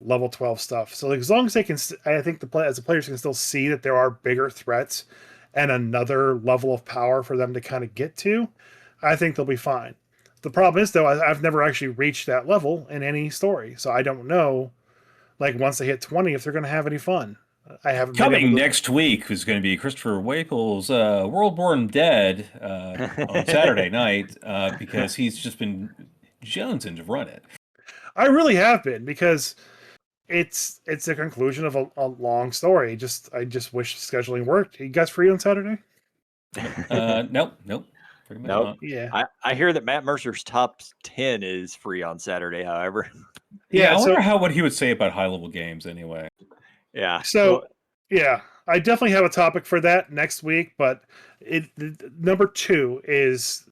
level 12 stuff. So as long as they can, I think as the players can still see that there are bigger threats and another level of power for them to kind of get to, I think they'll be fine. The problem is, though, I've never actually reached that level in any story, so I don't know, like, once they hit 20, if they're going to have any fun. I haven't Coming next week is going to be Christopher Wapel's World Born Dead on Saturday night, because he's just been jonesing to run it. I really have been, because it's the conclusion of a long story. I just wish scheduling worked. You guys free on Saturday? Nope. Pretty much not. Yeah. I hear that Matt Mercer's top 10 is free on Saturday, however. Yeah, I wonder what he would say about high-level games anyway. Yeah. So, I definitely have a topic for that next week, but number 2 is